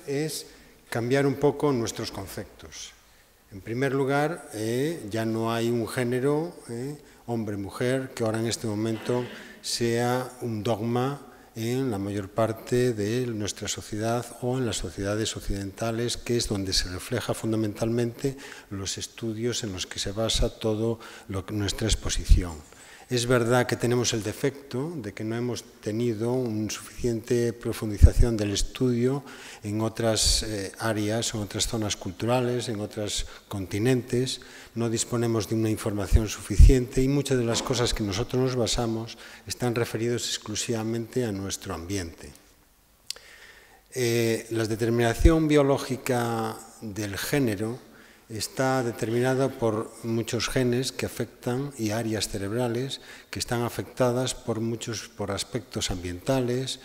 es cambiar un poco nuestros conceptos. En primer lugar, ya no hay un género, hombre-mujer, que ahora en este momento sea un dogma en la mayor parte de nuestra sociedad o en las sociedades occidentales, que es donde se refleja fundamentalmente los estudios en los que se basa toda nuestra exposición. Es verdad que tenemos el defecto de que no hemos tenido una suficiente profundización del estudio en otras áreas, en otras zonas culturales, en otros continentes. No disponemos de una información suficiente y muchas de las cosas que nosotros nos basamos están referidos exclusivamente a nuestro ambiente. La determinación biológica del género está determinada por muchos genes que afectan y áreas cerebrales que están afectadas por aspectos ambientales,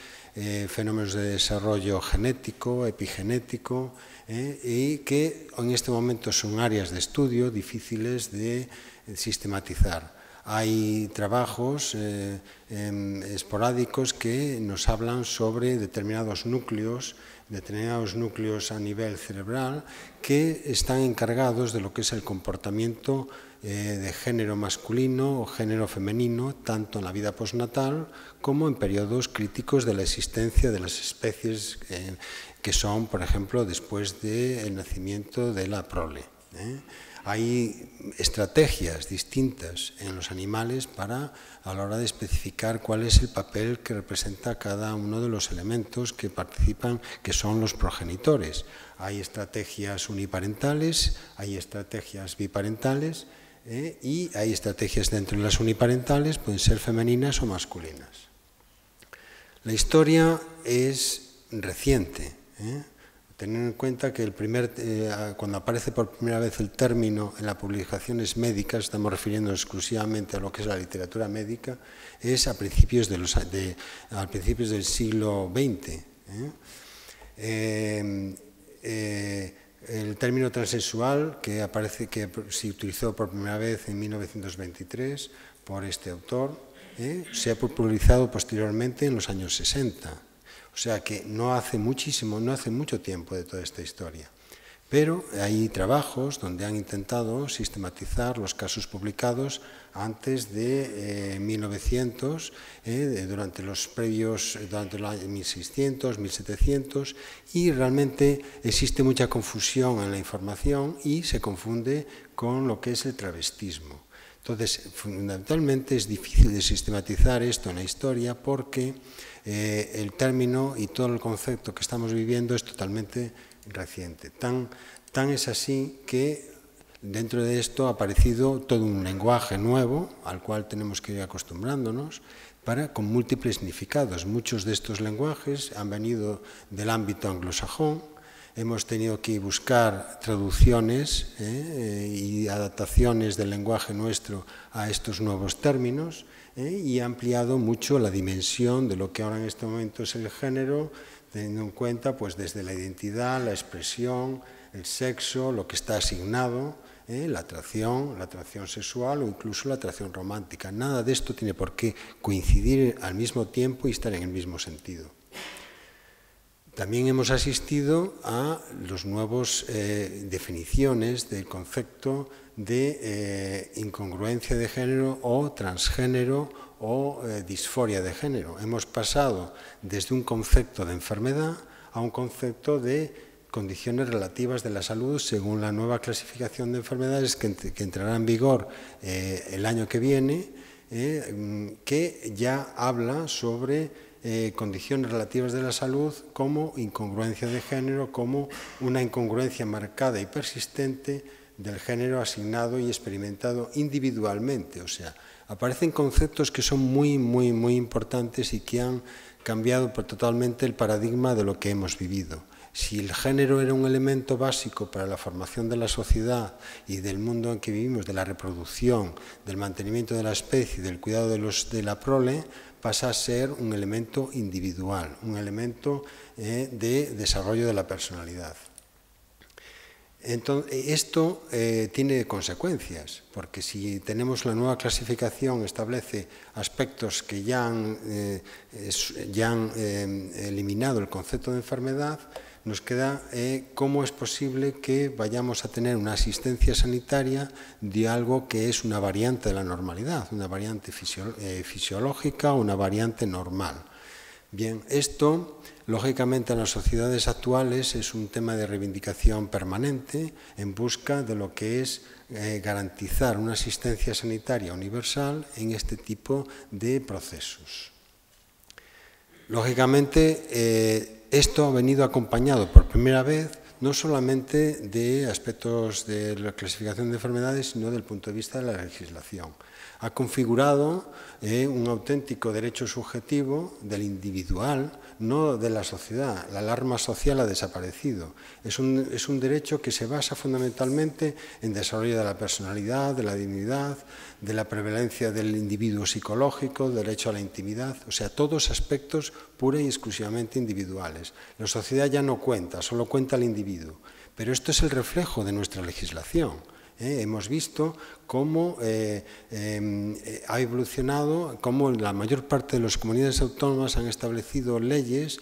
fenómenos de desarrollo genético, epigenético, y que en este momento son áreas de estudio difíciles de sistematizar. Hay trabajos esporádicos que nos hablan sobre determinados núcleos a nivel cerebral que están encargados de lo que es el comportamiento de género masculino o género femenino, tanto en la vida postnatal como en periodos críticos de la existencia de las especies que son, por ejemplo, después del nacimiento de la prole. Hay estrategias distintas en los animales a la hora de especificar cuál es el papel que representa cada uno de los elementos que participan, que son los progenitores. Hay estrategias uniparentales, hay estrategias biparentales y hay estrategias dentro de las uniparentales, pueden ser femeninas o masculinas. La historia es reciente. Teniendo en cuenta que cuando aparece por primera vez el término en las publicaciones médicas, estamos refiriendo exclusivamente a lo que es la literatura médica, es a principios del siglo XX. El término transexual, que se utilizó por primera vez en 1923 por este autor, se ha popularizado posteriormente en los años 60. O sea que no hace mucho tiempo de toda esta historia. Pero hay trabajos donde han intentado sistematizar los casos publicados antes de 1900, durante los años 1600, 1700, y realmente existe mucha confusión en la información y se confunde con lo que es el travestismo. Entonces, fundamentalmente es difícil de sistematizar esto en la historia porque el término y todo el concepto que estamos viviendo es totalmente reciente. Tan es así que dentro de esto ha aparecido todo un lenguaje nuevo al cual tenemos que ir acostumbrándonos con múltiples significados. Muchos de estos lenguajes han venido del ámbito anglosajón. Hemos tenido que buscar traducciones y adaptaciones del lenguaje nuestro a estos nuevos términos y ha ampliado mucho la dimensión de lo que ahora en este momento es el género, teniendo en cuenta pues, desde la identidad, la expresión, el sexo, lo que está asignado, la atracción sexual o incluso la atracción romántica. Nada de esto tiene por qué coincidir al mismo tiempo y estar en el mismo sentido. También hemos asistido a las nuevas definiciones del concepto de incongruencia de género o transgénero o disforia de género. Hemos pasado desde un concepto de enfermedad a un concepto de condiciones relativas de la salud según la nueva clasificación de enfermedades que entrará en vigor el año que viene, que ya habla sobre condiciones relativas de la salud como incongruencia de género, como una incongruencia marcada y persistente del género asignado y experimentado individualmente. O sea, aparecen conceptos que son muy, muy, muy importantes y que han cambiado totalmente el paradigma de lo que hemos vivido. Si el género era un elemento básico para la formación de la sociedad y del mundo en que vivimos, de la reproducción, del mantenimiento de la especie, del cuidado de la prole, pasa a ser un elemento individual, un elemento de desarrollo de la personalidad. Entonces, esto tiene consecuencias, porque si tenemos la nueva clasificación, establece aspectos que ya han eliminado el concepto de enfermedad, nos queda cómo es posible que vayamos a tener una asistencia sanitaria de algo que es una variante de la normalidad, una variante fisiológica o una variante normal. Bien, esto, lógicamente, en las sociedades actuales es un tema de reivindicación permanente en busca de lo que es garantizar una asistencia sanitaria universal en este tipo de procesos. Lógicamente, esto ha venido acompañado por primera vez no solamente de aspectos de la clasificación de enfermedades, sino del punto de vista de la legislación. Ha configurado un auténtico derecho subjetivo del individual, no de la sociedad. La alarma social ha desaparecido. Es un derecho que se basa fundamentalmente en desarrollo de la personalidad, de la dignidad, de la prevalencia del individuo psicológico, del derecho a la intimidad, o sea, todos aspectos pura y exclusivamente individuales. La sociedad ya no cuenta, solo cuenta el individuo. Pero esto es el reflejo de nuestra legislación. Hemos visto cómo ha evolucionado, cómo la mayor parte de las comunidades autónomas han establecido leyes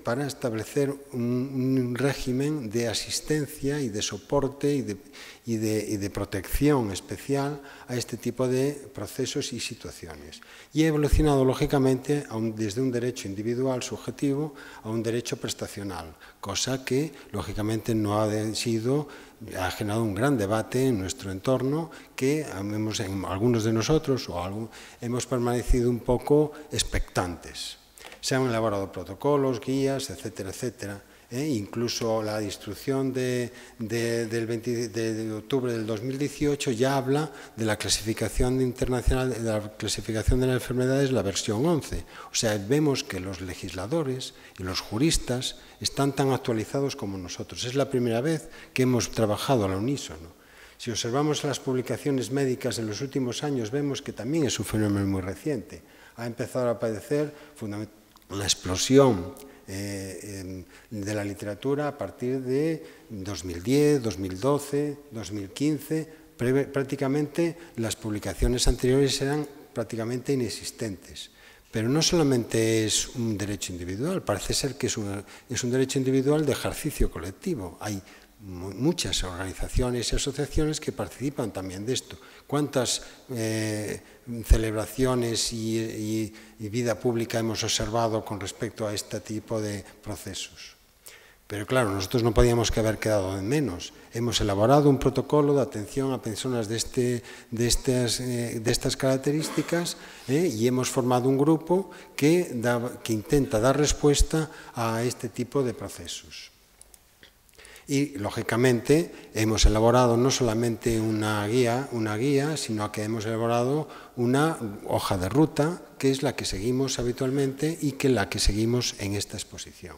para establecer un régimen de asistencia y de soporte y de protección especial a este tipo de procesos y situaciones. Y ha evolucionado, lógicamente, desde un derecho individual subjetivo a un derecho prestacional, cosa que, lógicamente, no ha generado un gran debate en nuestro entorno que algunos de nosotros hemos permanecido un poco expectantes. Se han elaborado protocolos, guías, etcétera, etcétera. Incluso la instrucción de octubre del 2018 ya habla de la clasificación internacional, de la clasificación de las enfermedades, la versión 11. O sea, vemos que los legisladores y los juristas están tan actualizados como nosotros. Es la primera vez que hemos trabajado al unísono. Si observamos las publicaciones médicas en los últimos años, vemos que también es un fenómeno muy reciente. Ha empezado a aparecer la explosión de la literatura a partir de 2010, 2012, 2015. Prácticamente las publicaciones anteriores eran prácticamente inexistentes. Pero no solamente es un derecho individual, parece ser que es un derecho individual de ejercicio colectivo. Hay muchas organizaciones y asociaciones que participan también de esto. ¿Cuántas celebraciones y vida pública hemos observado con respecto a este tipo de procesos? Pero claro, nosotros no podíamos haber quedado en menos. Hemos elaborado un protocolo de atención a personas de estas características y hemos formado un grupo que intenta dar respuesta a este tipo de procesos. Y, lógicamente, hemos elaborado no solamente una guía, sino que hemos elaborado una hoja de ruta, que es la que seguimos habitualmente y la que seguimos en esta exposición.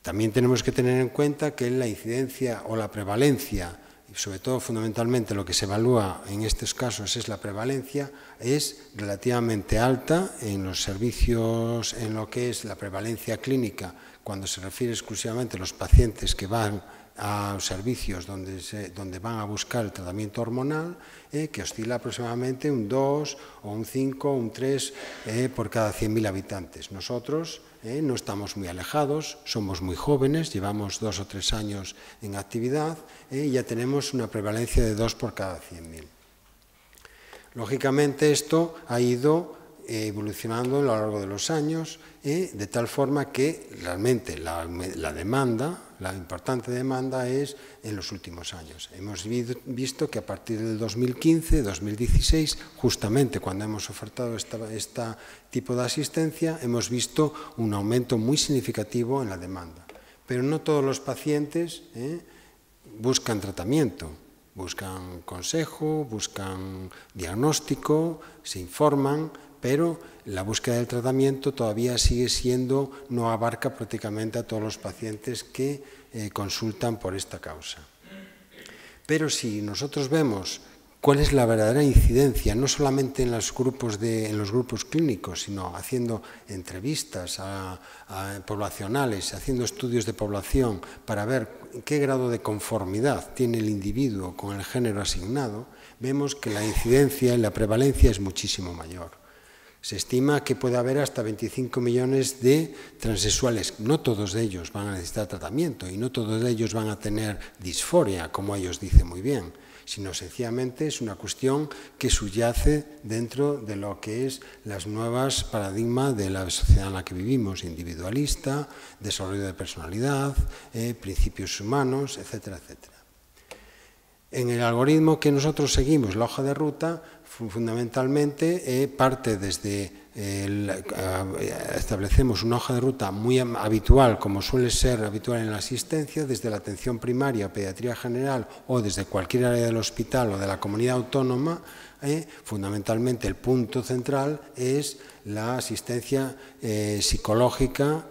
También tenemos que tener en cuenta que la incidencia o la prevalencia, y sobre todo fundamentalmente lo que se evalúa en estos casos es la prevalencia, es relativamente alta en los servicios, en lo que es la prevalencia clínica, cuando se refiere exclusivamente a los pacientes que van a servicios donde van a buscar el tratamiento hormonal, que oscila aproximadamente un 2 o un 5 o un 3 por cada 100.000 habitantes. Nosotros no estamos muy alejados, somos muy jóvenes, llevamos 2 o 3 años en actividad y ya tenemos una prevalencia de 2 por cada 100.000. Lógicamente esto ha ido evolucionando a lo largo de los años, de tal forma que realmente la demanda, la importante demanda es en los últimos años. Hemos visto que a partir del 2015, 2016, justamente cuando hemos ofertado este tipo de asistencia, hemos visto un aumento muy significativo en la demanda. Pero no todos los pacientes buscan tratamiento. Buscan consejo, buscan diagnóstico, se informan, pero la búsqueda del tratamiento todavía sigue siendo, no abarca prácticamente a todos los pacientes que consultan por esta causa. Pero si nosotros vemos cuál es la verdadera incidencia, no solamente en los grupos clínicos, sino haciendo entrevistas poblacionales, haciendo estudios de población para ver qué grado de conformidad tiene el individuo con el género asignado, vemos que la incidencia y la prevalencia es muchísimo mayor. Se estima que puede haber hasta 25 millones de transexuales. No todos ellos van a necesitar tratamiento y no todos ellos van a tener disforia, como ellos dicen muy bien, sino sencillamente es una cuestión que subyace dentro de lo que es las nuevas paradigmas de la sociedad en la que vivimos, individualista, desarrollo de personalidad, principios humanos, etcétera, etcétera. En el algoritmo que nosotros seguimos, la hoja de ruta, fundamentalmente parte desde, establecemos una hoja de ruta muy habitual, como suele ser habitual en la asistencia, desde la atención primaria, pediatría general o desde cualquier área del hospital o de la comunidad autónoma. Fundamentalmente el punto central es la asistencia psicológica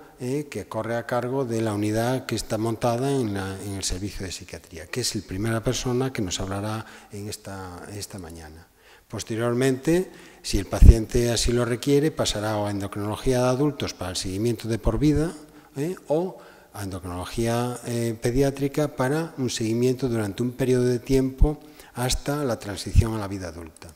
que corre a cargo de la unidad que está montada en el servicio de psiquiatría, que es la primera persona que nos hablará en esta mañana. Posteriormente, si el paciente así lo requiere, pasará a endocrinología de adultos para el seguimiento de por vida o a endocrinología pediátrica para un seguimiento durante un periodo de tiempo hasta la transición a la vida adulta.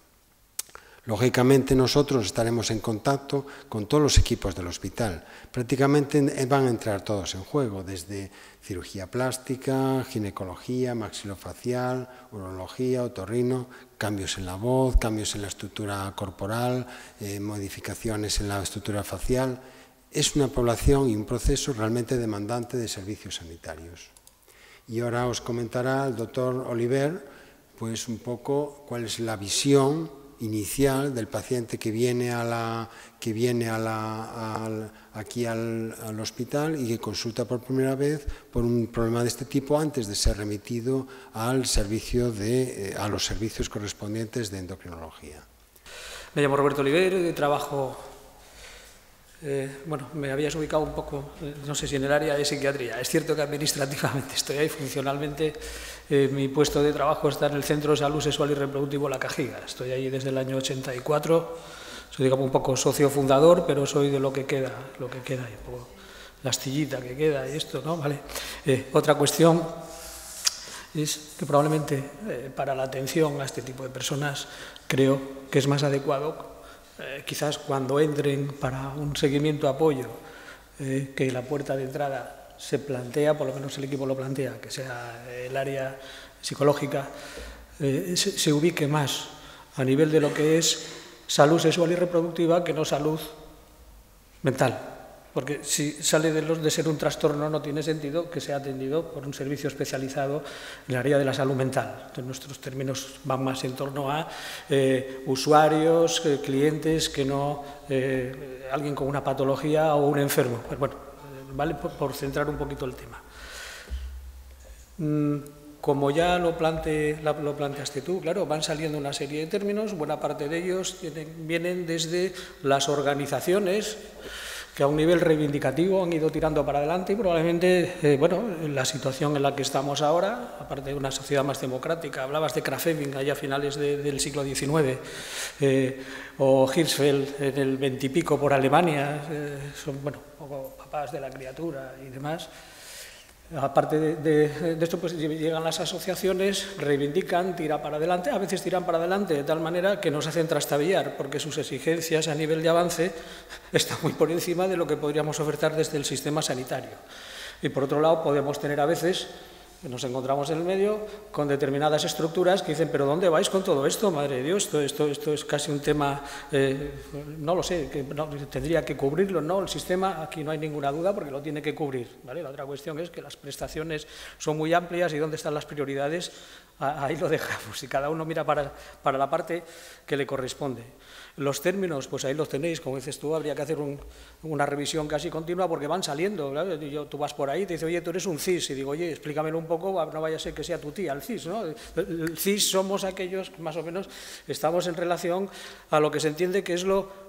Lógicamente nosotros estaremos en contacto con todos los equipos del hospital. Prácticamente van a entrar todos en juego, desde cirugía plástica, ginecología, maxilofacial, urología, otorrino, cambios en la voz, cambios en la estructura corporal, modificaciones en la estructura facial. Es una población y un proceso realmente demandante de servicios sanitarios. Y ahora os comentará el doctor Oliver, pues un poco cuál es la visión inicial del paciente que viene aquí al hospital y que consulta por primera vez por un problema de este tipo antes de ser remitido a los servicios correspondientes de endocrinología. Me llamo Roberto Oliver, trabajo, bueno, me habías ubicado un poco, no sé si en el área de psiquiatría. Es cierto que administrativamente estoy ahí, funcionalmente mi puesto de trabajo está en el Centro de Salud Sexual y Reproductivo La Cajiga. Estoy ahí desde el año 84, soy digamos un poco socio fundador, pero soy de lo que queda y un poco la astillita que queda y esto, ¿no? Vale. Otra cuestión es que probablemente para la atención a este tipo de personas creo que es más adecuado quizás cuando entren para un seguimiento apoyo, que la puerta de entrada se plantea, por lo menos el equipo lo plantea, que sea el área psicológica, se ubique más a nivel de lo que es salud sexual y reproductiva que no salud mental. Porque si sale de ser un trastorno no tiene sentido que sea atendido por un servicio especializado en el área de la salud mental. Entonces, nuestros términos van más en torno a usuarios, clientes, que no alguien con una patología o un enfermo. Pues bueno, vale por centrar un poquito el tema. Como ya lo planteaste tú, claro, van saliendo una serie de términos, buena parte de ellos vienen desde las organizaciones que a un nivel reivindicativo han ido tirando para adelante y probablemente, bueno, la situación en la que estamos ahora, aparte de una sociedad más democrática, hablabas de Krafft-Ebing allá a finales del siglo XIX, o Hirschfeld en el 20 y pico por Alemania, son, bueno, un poco papás de la criatura y demás. Aparte de esto, pues llegan las asociaciones, reivindican, tiran para adelante, a veces tiran para adelante de tal manera que nos hacen trastabillar, porque sus exigencias a nivel de avance están muy por encima de lo que podríamos ofertar desde el sistema sanitario. Y por otro lado, podemos tener a veces, nos encontramos en el medio, con determinadas estructuras que dicen, pero ¿dónde vais con todo esto? Madre de Dios, esto es casi un tema, no lo sé, que no, tendría que cubrirlo, ¿no? El sistema, aquí no hay ninguna duda porque lo tiene que cubrir, ¿vale? La otra cuestión es que las prestaciones son muy amplias y ¿dónde están las prioridades? Ahí lo dejamos y cada uno mira para la parte que le corresponde. Los términos, pues ahí los tenéis, como dices tú, habría que hacer una revisión casi continua porque van saliendo, ¿verdad? Tú vas por ahí y te dice, oye, tú eres un CIS, y digo, oye, explícamelo un poco, no vaya a ser que sea tu tía el CIS, ¿no? El CIS somos aquellos que más o menos estamos en relación a lo que se entiende que es lo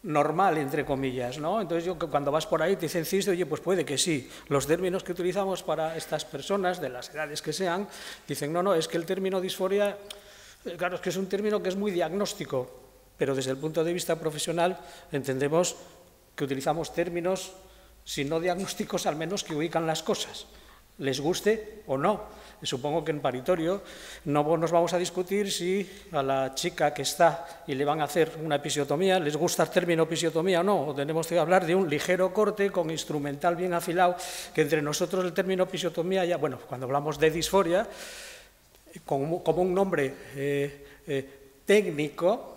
normal, entre comillas, ¿no? Entonces, cuando vas por ahí te dicen CIS, oye, pues puede que sí. Los términos que utilizamos para estas personas, de las edades que sean, dicen, no, es que el término disforia, claro, es que es un término que es muy diagnóstico, pero desde el punto de vista profesional entendemos que utilizamos términos, si no diagnósticos, al menos que ubican las cosas. les guste o no. Supongo que en paritorio no nos vamos a discutir si a la chica que está y le van a hacer una episiotomía les gusta el término episiotomía o no, o tenemos que hablar de un ligero corte con instrumental bien afilado, que entre nosotros el término episiotomía ya, bueno, cuando hablamos de disforia, como un nombre técnico,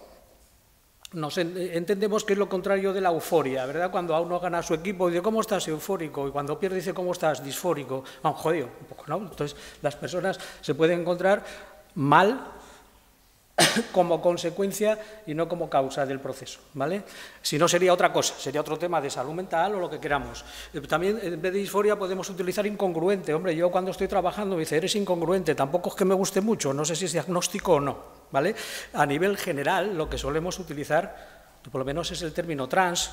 entendemos que es lo contrario de la euforia, ¿verdad? Cuando a uno gana su equipo y dice, ¿cómo estás? Eufórico. Y cuando pierde dice, ¿cómo estás? Disfórico. Jodido, un poco, ¿no? Entonces, las personas se pueden encontrar mal como consecuencia y no como causa del proceso, ¿vale? Si no, sería otra cosa, sería otro tema de salud mental o lo que queramos. También, en vez de disforia, podemos utilizar incongruente. Hombre, yo cuando estoy trabajando me dice, eres incongruente, tampoco es que me guste mucho, no sé si es diagnóstico o no. ¿Vale? A nivel general, lo que solemos utilizar, por lo menos es el término trans,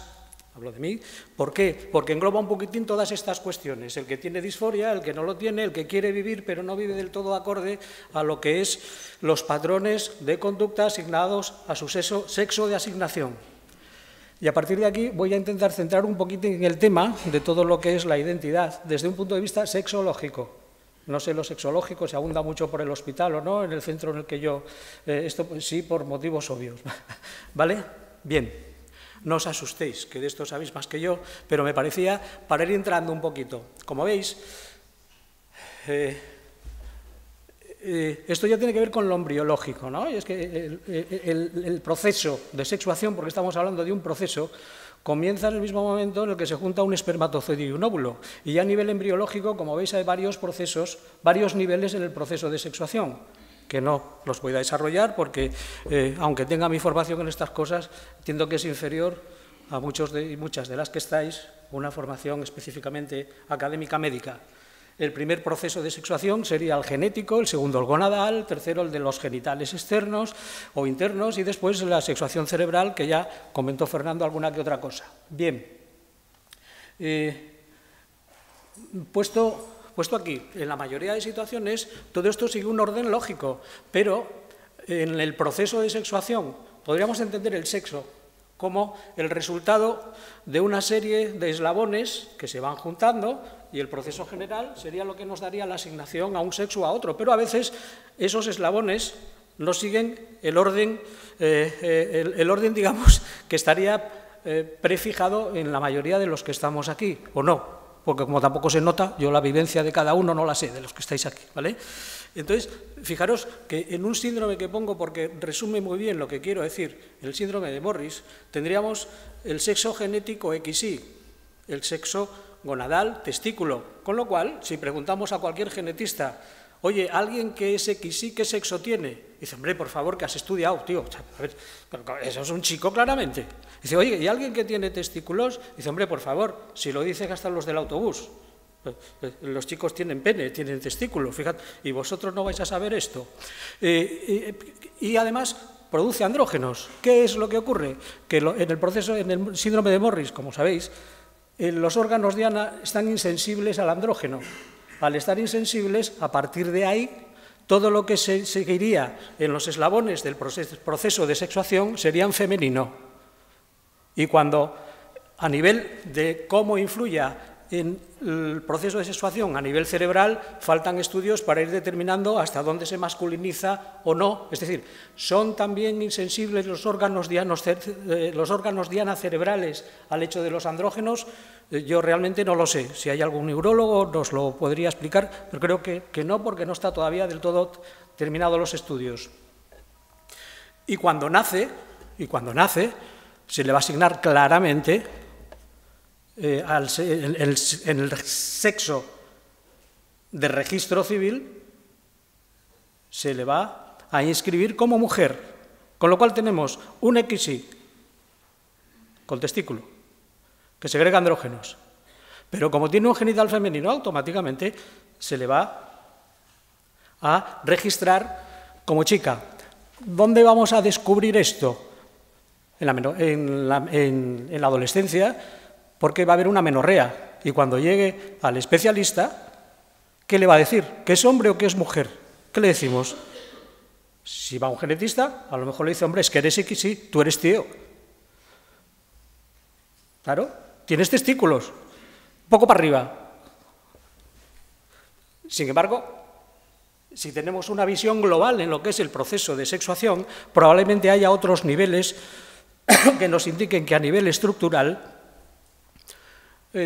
hablo de mí. ¿Por qué? Porque engloba un poquitín todas estas cuestiones, el que tiene disforia, el que no lo tiene, el que quiere vivir pero no vive del todo acorde a lo que es los patrones de conducta asignados a su sexo de asignación. Y a partir de aquí voy a intentar centrar un poquitín en el tema de todo lo que es la identidad, desde un punto de vista sexológico. No sé lo sexológico, se abunda mucho por el hospital o no, en el centro en el que yo... esto pues, sí, por motivos obvios. ¿Vale? Bien, no os asustéis, que de esto sabéis más que yo, pero me parecía, para ir entrando un poquito. Como veis, esto ya tiene que ver con lo embriológico, ¿no? Y es que el proceso de sexuación, porque estamos hablando de un proceso, comienza en el mismo momento en el que se junta un espermatozoide y un óvulo. Y ya a nivel embriológico, como veis, hay varios procesos, varios niveles en el proceso de sexuación, que no los voy a desarrollar porque, aunque tenga mi formación en estas cosas, entiendo que es inferior a muchos y muchas de las que estáis, una formación específicamente académica médica. El primer proceso de sexuación sería el genético, el segundo el gonadal, el tercero el de los genitales externos o internos y después la sexuación cerebral, que ya comentó Fernando alguna que otra cosa. Bien, puesto aquí, en la mayoría de situaciones todo esto sigue un orden lógico, pero en el proceso de sexuación podríamos entender el sexo como el resultado de una serie de eslabones que se van juntando y el proceso general sería lo que nos daría la asignación a un sexo o a otro, pero a veces esos eslabones no siguen el orden, digamos, que estaría prefijado en la mayoría de los que estamos aquí, o no, porque como tampoco se nota, yo la vivencia de cada uno no la sé, de los que estáis aquí, ¿vale? Entonces, fijaros que en un síndrome que pongo, porque resume muy bien lo que quiero decir, el síndrome de Morris, tendríamos el sexo genético XY, el sexo gonadal, testículo, con lo cual, si preguntamos a cualquier genetista, oye, ¿alguien que es XY, qué sexo tiene? Dice, hombre, por favor, que has estudiado, tío, a ver, eso es un chico claramente. Dice, oye, ¿y alguien que tiene testículos? Dice, hombre, por favor, si lo dicen hasta los del autobús. Los chicos tienen pene, tienen testículo, fíjate, y vosotros no vais a saber esto. Y además produce andrógenos. ¿Qué es lo que ocurre? Que en el proceso, en el síndrome de Morris, como sabéis, los órganos Diana están insensibles al andrógeno. Al estar insensibles, a partir de ahí, todo lo que se seguiría en los eslabones del proceso de sexuación sería en femenino. Y cuando, a nivel de cómo influya en el proceso de sexuación a nivel cerebral, faltan estudios para ir determinando hasta dónde se masculiniza o no. Es decir, ¿son también insensibles los órganos diana cerebrales al hecho de los andrógenos? Yo realmente no lo sé. Si hay algún neurólogo nos lo podría explicar, pero creo que no, porque no está todavía del todo terminados los estudios. Y cuando nace, se le va a asignar claramente en el sexo de registro civil, se le va a inscribir como mujer, con lo cual tenemos un XY con testículo, que segrega andrógenos, pero como tiene un genital femenino, automáticamente se le va a registrar como chica. ¿Dónde vamos a descubrir esto? En la adolescencia, porque va a haber una menorrea, y cuando llegue al especialista, ¿qué le va a decir? ¿Que es hombre o que es mujer? ¿Qué le decimos? Si va un genetista, a lo mejor le dice, hombre, es que eres XY, tú eres tío. Claro, tienes testículos, un poco para arriba. Sin embargo, si tenemos una visión global en lo que es el proceso de sexuación, probablemente haya otros niveles que nos indiquen que a nivel estructural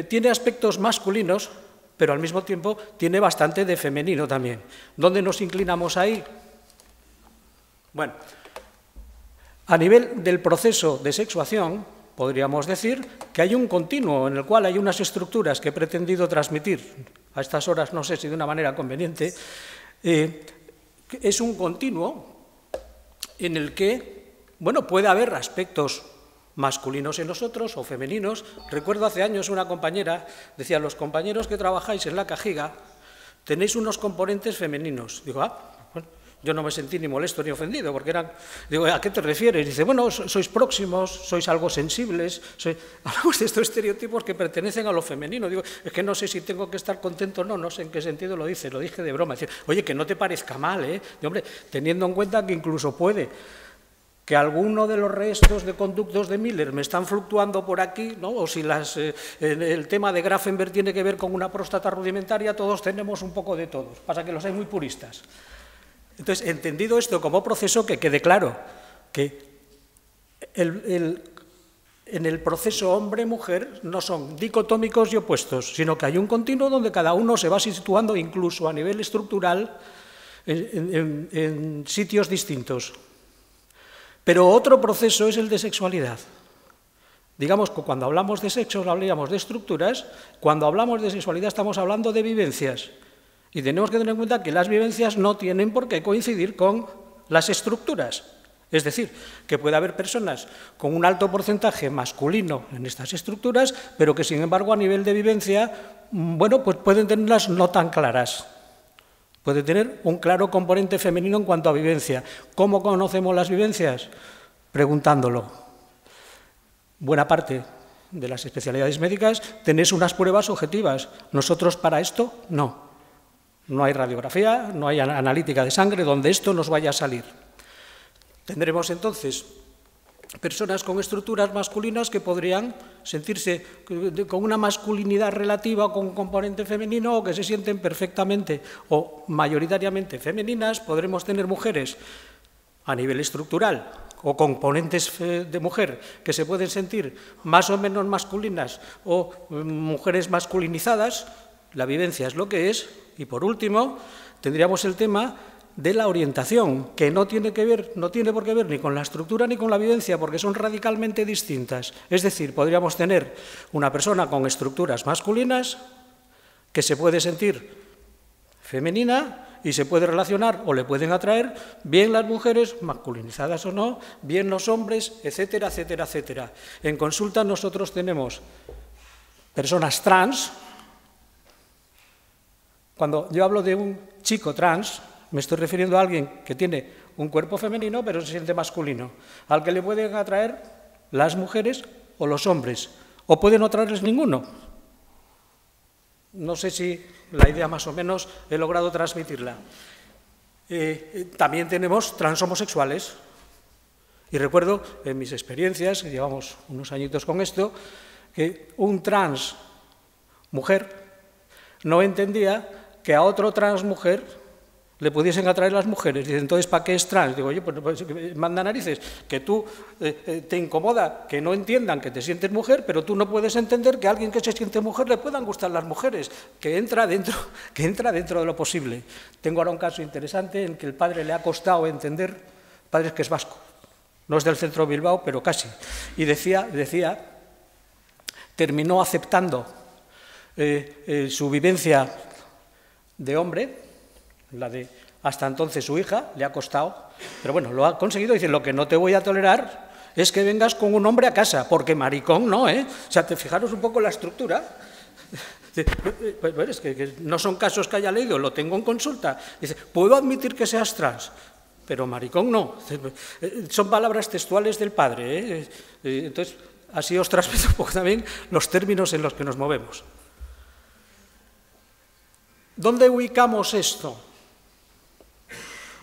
tiene aspectos masculinos, pero al mismo tiempo tiene bastante de femenino también. ¿Dónde nos inclinamos ahí? Bueno, a nivel del proceso de sexuación, podríamos decir que hay un continuo en el cual hay unas estructuras que he pretendido transmitir, a estas horas no sé si de una manera conveniente, es un continuo en el que, bueno, puede haber aspectos masculinos en nosotros o femeninos. Recuerdo hace años una compañera, decía, los compañeros que trabajáis en la Cajiga tenéis unos componentes femeninos. Digo, bueno, yo no me sentí ni molesto ni ofendido, porque eran, digo, ¿a qué te refieres? Dice, bueno, sois próximos, sois algo sensibles, hablamos de estos estereotipos que pertenecen a lo femenino. Digo, es que no sé si tengo que estar contento o no, no sé en qué sentido lo dice, lo dije de broma. Dice, oye, que no te parezca mal, ¿eh? Y, hombre, teniendo en cuenta que incluso puede que alguno de los restos de conductos de Miller me están fluctuando por aquí, ¿no? O si el tema de Grafenberg tiene que ver con una próstata rudimentaria, todos tenemos un poco de todos. Pasa que los hay muy puristas. Entonces, entendido esto como proceso, que quede claro que en el proceso hombre-mujer no son dicotómicos y opuestos, sino que hay un continuo donde cada uno se va situando, incluso a nivel estructural, en sitios distintos. Pero otro proceso es el de sexualidad. Digamos que cuando hablamos de sexo hablamos de estructuras, cuando hablamos de sexualidad estamos hablando de vivencias. Y tenemos que tener en cuenta que las vivencias no tienen por qué coincidir con las estructuras. Es decir, que puede haber personas con un alto porcentaje masculino en estas estructuras, pero que sin embargo a nivel de vivencia, bueno, pues pueden tenerlas no tan claras. Puede tener un claro componente femenino en cuanto a vivencia. ¿Cómo conocemos las vivencias? Preguntándolo. Buena parte de las especialidades médicas tenéis unas pruebas objetivas. Nosotros para esto no. No hay radiografía, no hay analítica de sangre donde esto nos vaya a salir. Tendremos entonces personas con estructuras masculinas que podrían sentirse con una masculinidad relativa o con un componente femenino, o que se sienten perfectamente o mayoritariamente femeninas. Podremos tener mujeres a nivel estructural o componentes de mujer que se pueden sentir más o menos masculinas, o mujeres masculinizadas. La vivencia es lo que es. Y por último, tendríamos el tema de la orientación, que no tiene por qué ver ni con la estructura ni con la vivencia, porque son radicalmente distintas. Es decir, podríamos tener una persona con estructuras masculinas que se puede sentir femenina y se puede relacionar o le pueden atraer bien las mujeres, masculinizadas o no, bien los hombres, etcétera, etcétera, etcétera. En consulta nosotros tenemos personas trans. Cuando yo hablo de un chico trans, me estoy refiriendo a alguien que tiene un cuerpo femenino pero se siente masculino, al que le pueden atraer las mujeres o los hombres, o pueden no atraerles ninguno. No sé si la idea más o menos he logrado transmitirla. También tenemos transhomosexuales. Y recuerdo en mis experiencias, que llevamos unos añitos con esto, que un trans mujer no entendía que a otro trans mujer le pudiesen atraer las mujeres. Dice, entonces, ¿para qué es trans? Digo, oye, pues manda narices, que tú te incomoda que no entiendan que te sientes mujer, pero tú no puedes entender que a alguien que se siente mujer le puedan gustar las mujeres, que entra dentro de lo posible. Tengo ahora un caso interesante en que el padre le ha costado entender, el padre es que es vasco, no es del centro de Bilbao, pero casi, y decía, terminó aceptando su vivencia de hombre, la de hasta entonces su hija, le ha costado, pero bueno, lo ha conseguido. Dice, lo que no te voy a tolerar es que vengas con un hombre a casa, porque maricón no, ¿eh? O sea, fijaros un poco la estructura. Pues es que no son casos que haya leído, lo tengo en consulta. Dice, puedo admitir que seas trans, pero maricón no. Son palabras textuales del padre, ¿eh? Entonces, así os transmito un poco también los términos en los que nos movemos. ¿Dónde ubicamos esto?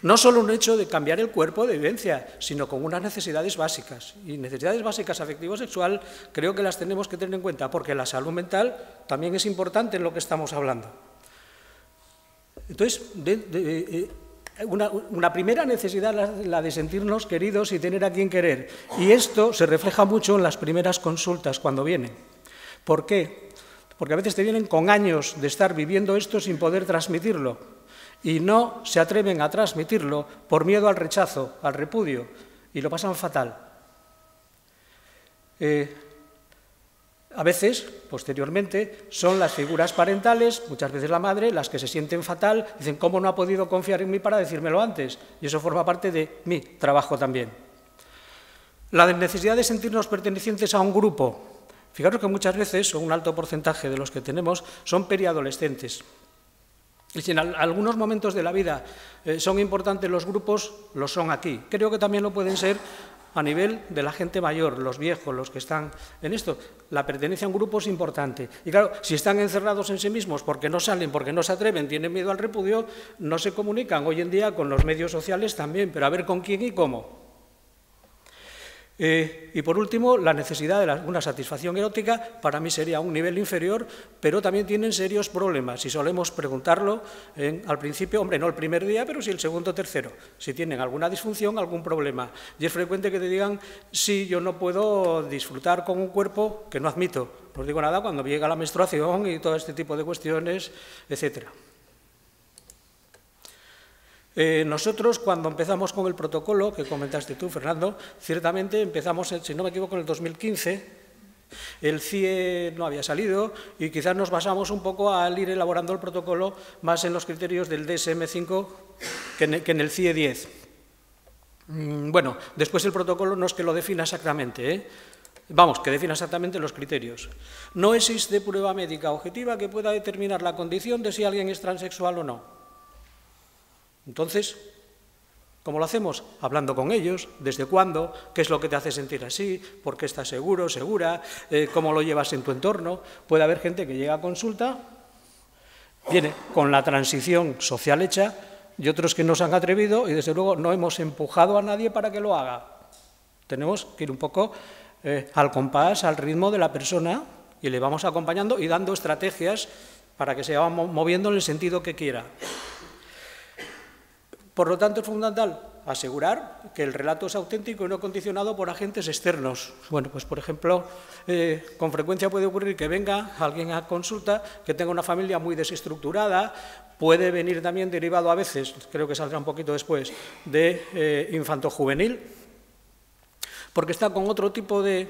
No solo un hecho de cambiar el cuerpo de vivencia, sino con unas necesidades básicas. Y necesidades básicas afectivo-sexual creo que las tenemos que tener en cuenta, porque la salud mental también es importante en lo que estamos hablando. Entonces, una primera necesidad, la de sentirnos queridos y tener a quien querer. Y esto se refleja mucho en las primeras consultas cuando vienen. ¿Por qué? Porque a veces te vienen con años de estar viviendo esto sin poder transmitirlo. Y no se atreven a transmitirlo por miedo al rechazo, al repudio. Y lo pasan fatal. A veces, posteriormente, son las figuras parentales, muchas veces la madre, las que se sienten fatal, dicen, ¿cómo no ha podido confiar en mí para decírmelo antes? Y eso forma parte de mi trabajo también. La necesidad de sentirnos pertenecientes a un grupo. Fijaros que muchas veces, o un alto porcentaje de los que tenemos, son periadolescentes. Y si en algunos momentos de la vida son importantes los grupos, lo son aquí. Creo que también lo pueden ser a nivel de la gente mayor, los viejos, los que están en esto. La pertenencia a un grupo es importante. Y claro, si están encerrados en sí mismos porque no salen, porque no se atreven, tienen miedo al repudio, no se comunican hoy en día con los medios sociales también, pero a ver con quién y cómo. Y por último, la necesidad de una satisfacción erótica, para mí sería un nivel inferior, pero también tienen serios problemas. Y solemos preguntarlo al principio, hombre, no el primer día, pero sí el segundo o tercero, si tienen alguna disfunción, algún problema. Y es frecuente que te digan, sí, yo no puedo disfrutar con un cuerpo que no admito. No os digo nada cuando llega la menstruación y todo este tipo de cuestiones, etcétera. Nosotros, cuando empezamos con el protocolo, que comentaste tú, Fernando, ciertamente empezamos, si no me equivoco, en el 2015, el CIE no había salido y quizás nos basamos un poco al ir elaborando el protocolo más en los criterios del DSM-5 que en el CIE 10. Bueno, después el protocolo no es que lo defina exactamente, Vamos, que defina exactamente los criterios. No existe prueba médica objetiva que pueda determinar la condición de si alguien es transexual o no. Entonces, ¿cómo lo hacemos? Hablando con ellos, ¿desde cuándo? ¿Qué es lo que te hace sentir así? ¿Por qué estás seguro, segura? ¿Cómo lo llevas en tu entorno? Puede haber gente que llega a consulta, viene con la transición social hecha, y otros que no se han atrevido, y desde luego no hemos empujado a nadie para que lo haga. Tenemos que ir un poco al compás, al ritmo de la persona, y le vamos acompañando y dando estrategias para que se vaya moviendo en el sentido que quiera. Por lo tanto, es fundamental asegurar que el relato es auténtico y no condicionado por agentes externos. Bueno, pues por ejemplo, con frecuencia puede ocurrir que venga alguien a consulta que tenga una familia muy desestructurada, puede venir también derivado a veces, creo que saldrá un poquito después, de infanto-juvenil, porque está con otro tipo de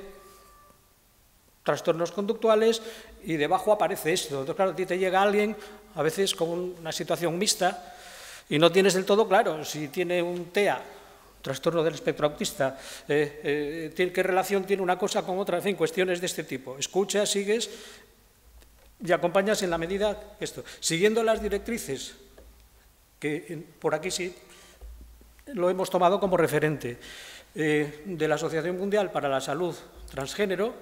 trastornos conductuales y debajo aparece esto. Entonces, claro, a ti te llega alguien, a veces con una situación mixta, y no tienes del todo claro si tiene un TEA, trastorno del espectro autista, qué relación tiene una cosa con otra, en fin, cuestiones de este tipo. Escuchas, sigues y acompañas en la medida que esto. Siguiendo las directrices, que por aquí sí lo hemos tomado como referente, de la Asociación Mundial para la Salud Transgénero,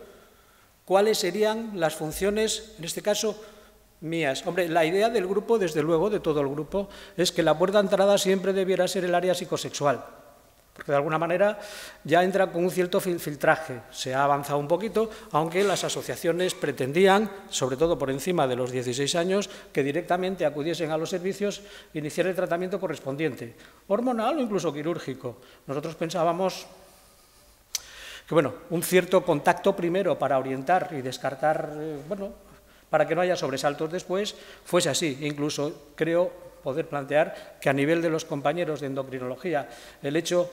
¿cuáles serían las funciones, en este caso, mías? Hombre, la idea del grupo, desde luego, de todo el grupo, es que la puerta de entrada siempre debiera ser el área psicosexual, porque de alguna manera ya entra con un cierto filtraje. Se ha avanzado un poquito, aunque las asociaciones pretendían, sobre todo por encima de los 16 años, que directamente acudiesen a los servicios e iniciar el tratamiento correspondiente, hormonal o incluso quirúrgico. Nosotros pensábamos que, bueno, un cierto contacto primero para orientar y descartar, para que no haya sobresaltos después, fuese así. Incluso creo poder plantear que a nivel de los compañeros de endocrinología, el hecho,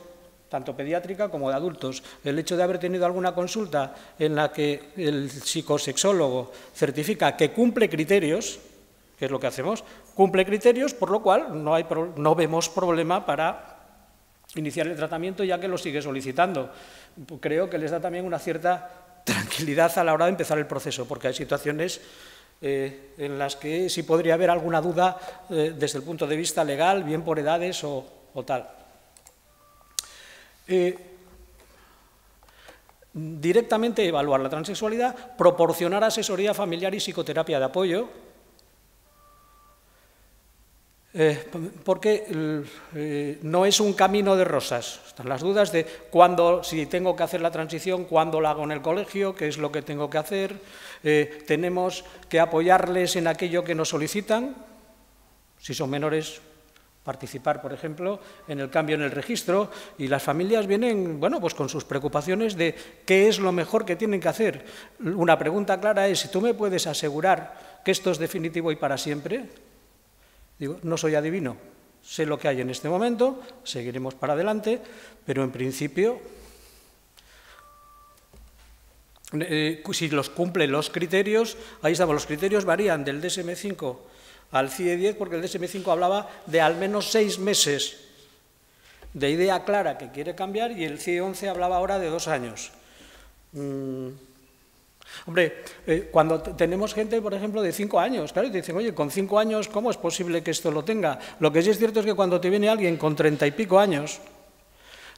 tanto pediátrica como de adultos, el hecho de haber tenido alguna consulta en la que el psicosexólogo certifica que cumple criterios, que es lo que hacemos, cumple criterios, por lo cual no vemos problema para iniciar el tratamiento ya que lo sigue solicitando. Creo que les da también una cierta tranquilidad a la hora de empezar el proceso, porque hay situaciones en las que sí podría haber alguna duda desde el punto de vista legal, bien por edades o tal. Directamente evaluar la transexualidad, proporcionar asesoría familiar y psicoterapia de apoyo, porque no es un camino de rosas. Están las dudas de cuándo, si tengo que hacer la transición, cuándo la hago en el colegio, qué es lo que tengo que hacer. Tenemos que apoyarles en aquello que nos solicitan, si son menores, participar, por ejemplo, en el cambio en el registro, y las familias vienen, bueno, pues con sus preocupaciones de qué es lo mejor que tienen que hacer. Una pregunta clara es, si tú me puedes asegurar que esto es definitivo y para siempre. Digo, no soy adivino, sé lo que hay en este momento, seguiremos para adelante, pero en principio, si los cumplen los criterios, ahí estamos, los criterios varían del DSM-5 al CIE 10, porque el DSM-5 hablaba de al menos 6 meses de idea clara que quiere cambiar, y el CIE 11 hablaba ahora de 2 años. Hombre, cuando tenemos gente, por ejemplo, de 5 años, claro, y te dicen, oye, con 5 años, ¿cómo es posible que esto lo tenga? Lo que sí es cierto es que cuando te viene alguien con 30 y pico años,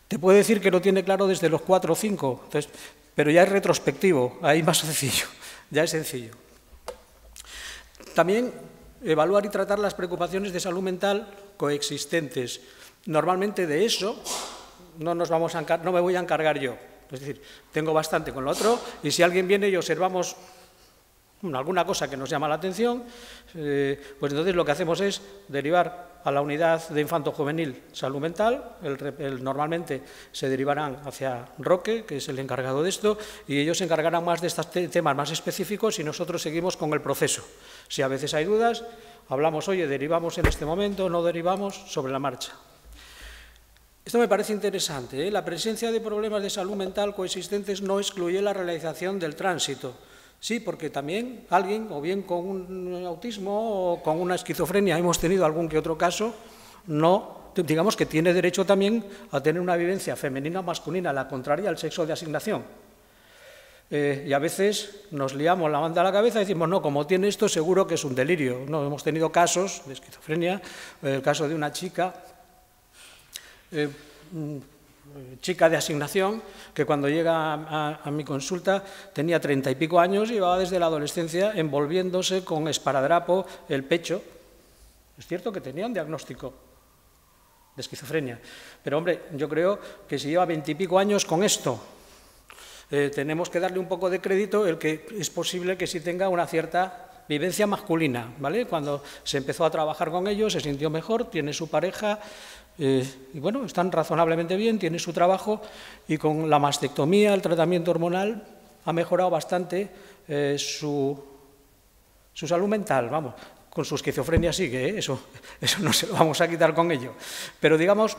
te puede decir que lo tiene claro desde los 4 o 5, entonces, pero ya es retrospectivo, ahí más sencillo, ya es sencillo. También evaluar y tratar las preocupaciones de salud mental coexistentes. Normalmente de eso no me voy a encargar yo. Es decir, tengo bastante con lo otro, y si alguien viene y observamos alguna cosa que nos llama la atención, pues entonces lo que hacemos es derivar a la unidad de infanto-juvenil salud mental. Normalmente se derivarán hacia Roque, que es el encargado de esto, y ellos se encargarán más de estos temas más específicos, y nosotros seguimos con el proceso. Si a veces hay dudas, hablamos, oye, derivamos en este momento, no derivamos, sobre la marcha. Esto me parece interesante, ¿eh? La presencia de problemas de salud mental coexistentes no excluye la realización del tránsito. Sí, porque también alguien, o bien con un autismo o con una esquizofrenia, hemos tenido algún que otro caso, no, digamos que tiene derecho también a tener una vivencia femenina o masculina, la contraria al sexo de asignación. Y a veces nos liamos la banda a la cabeza y decimos, no, como tiene esto, seguro que es un delirio. No, hemos tenido casos de esquizofrenia, el caso de una chica de asignación, que cuando llega a mi consulta tenía 30 y pico años, y llevaba desde la adolescencia envolviéndose con esparadrapo el pecho. Es cierto que tenía un diagnóstico de esquizofrenia, pero hombre, yo creo que si lleva 20 y pico años con esto, tenemos que darle un poco de crédito el que es posible que sí tenga una cierta vivencia masculina, ¿vale? Cuando se empezó a trabajar con ellos, se sintió mejor, tiene su pareja, y bueno, están razonablemente bien, tiene su trabajo, y con la mastectomía, el tratamiento hormonal, ha mejorado bastante su salud mental, vamos. Con su esquizofrenia sigue, ¿eh? Eso no se lo vamos a quitar con ello, pero digamos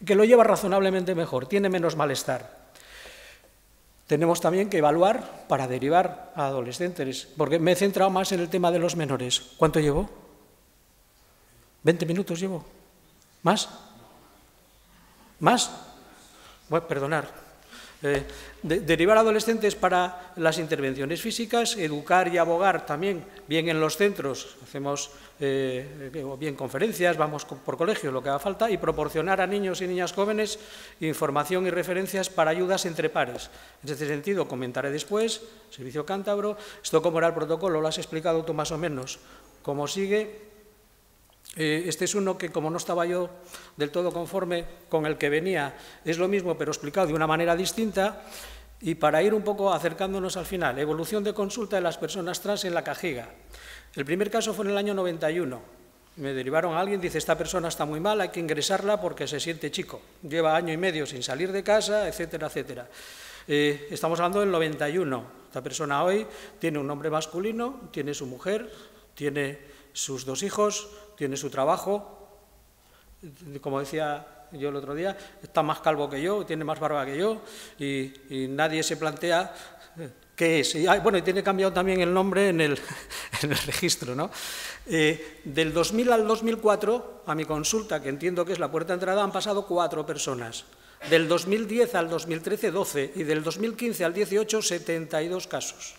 que lo lleva razonablemente mejor, tiene menos malestar. Tenemos también que evaluar para derivar a adolescentes, porque me he centrado más en el tema de los menores. ¿Cuánto llevo? ¿20 minutos llevo? ¿Más? ¿Más? Bueno, perdonar. Derivar a adolescentes para las intervenciones físicas, educar y abogar también, bien en los centros, hacemos bien conferencias, vamos por colegios, lo que haga falta, y proporcionar a niños y niñas jóvenes información y referencias para ayudas entre pares. En ese sentido, comentaré después, Servicio Cántabro, esto cómo era el protocolo, lo has explicado tú más o menos, cómo sigue. Este es uno que, como no estaba yo del todo conforme con el que venía, es lo mismo pero explicado de una manera distinta, y para ir un poco acercándonos al final, evolución de consulta de las personas trans en la Cajiga. El primer caso fue en el año 91, me derivaron a alguien, dice, esta persona está muy mal, hay que ingresarla porque se siente chico, lleva año y medio sin salir de casa, etcétera, etcétera. Estamos hablando del 91, esta persona hoy tiene un nombre masculino, tiene su mujer, tiene sus 2 hijos, tiene su trabajo, como decía yo el otro día, está más calvo que yo, tiene más barba que yo, y nadie se plantea qué es. Y tiene cambiado también el nombre en el registro, ¿no? Del 2000 al 2004, a mi consulta, que entiendo que es la puerta de entrada, han pasado 4 personas. Del 2010 al 2013, 12, y del 2015 al 18, 72 casos.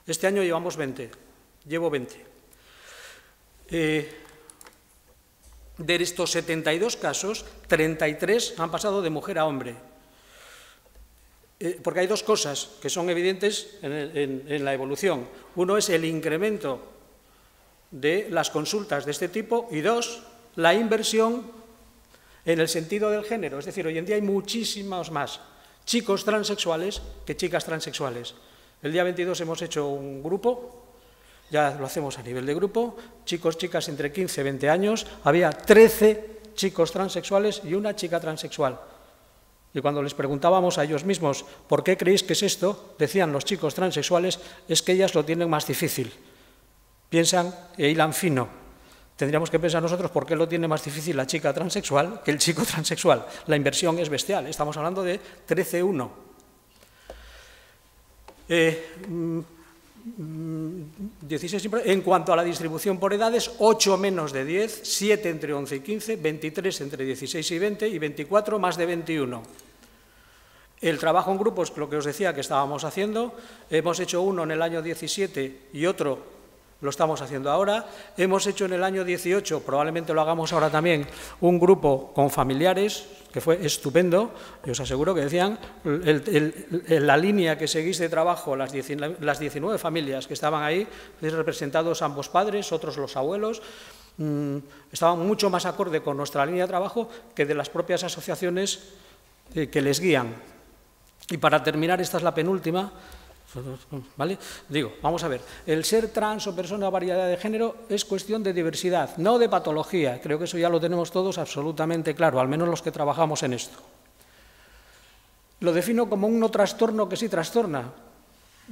Este año llevamos 20, llevo 20. De estos 72 casos, 33 han pasado de mujer a hombre. Porque hay 2 cosas que son evidentes en la evolución. Uno es el incremento de las consultas de este tipo, y 2, la inversión en el sentido del género. Es decir, hoy en día hay muchísimos más chicos transexuales que chicas transexuales. El día 22 hemos hecho un grupo ya lo hacemos a nivel de grupo, chicos, chicas entre 15 y 20 años, había 13 chicos transexuales y una chica transexual. Y cuando les preguntábamos a ellos mismos ¿por qué creéis que es esto?, decían los chicos transexuales, es que ellas lo tienen más difícil. Piensan e hilan fino. Tendríamos que pensar nosotros por qué lo tiene más difícil la chica transexual que el chico transexual. La inversión es bestial, estamos hablando de 13-1. En cuanto a la distribución por edades, 8 menos de 10, 7 entre 11 y 15, 23 entre 16 y 20 y 24 más de 21. El trabajo en grupo es lo que os decía que estábamos haciendo. Hemos hecho uno en el año 17 y otro lo estamos haciendo ahora. Hemos hecho en el año 18, probablemente lo hagamos ahora también, un grupo con familiares, que fue estupendo. Y os aseguro que decían, la línea que seguís de trabajo, las 19 familias que estaban ahí, representados ambos padres, otros los abuelos, estaban mucho más acorde con nuestra línea de trabajo que de las propias asociaciones que les guían. Y para terminar, esta es la penúltima, ¿vale? Digo, vamos a ver, el ser trans o persona de variedad de género es cuestión de diversidad, no de patología. Creo que eso ya lo tenemos todos absolutamente claro, al menos los que trabajamos en esto. Lo defino como un no trastorno que sí trastorna.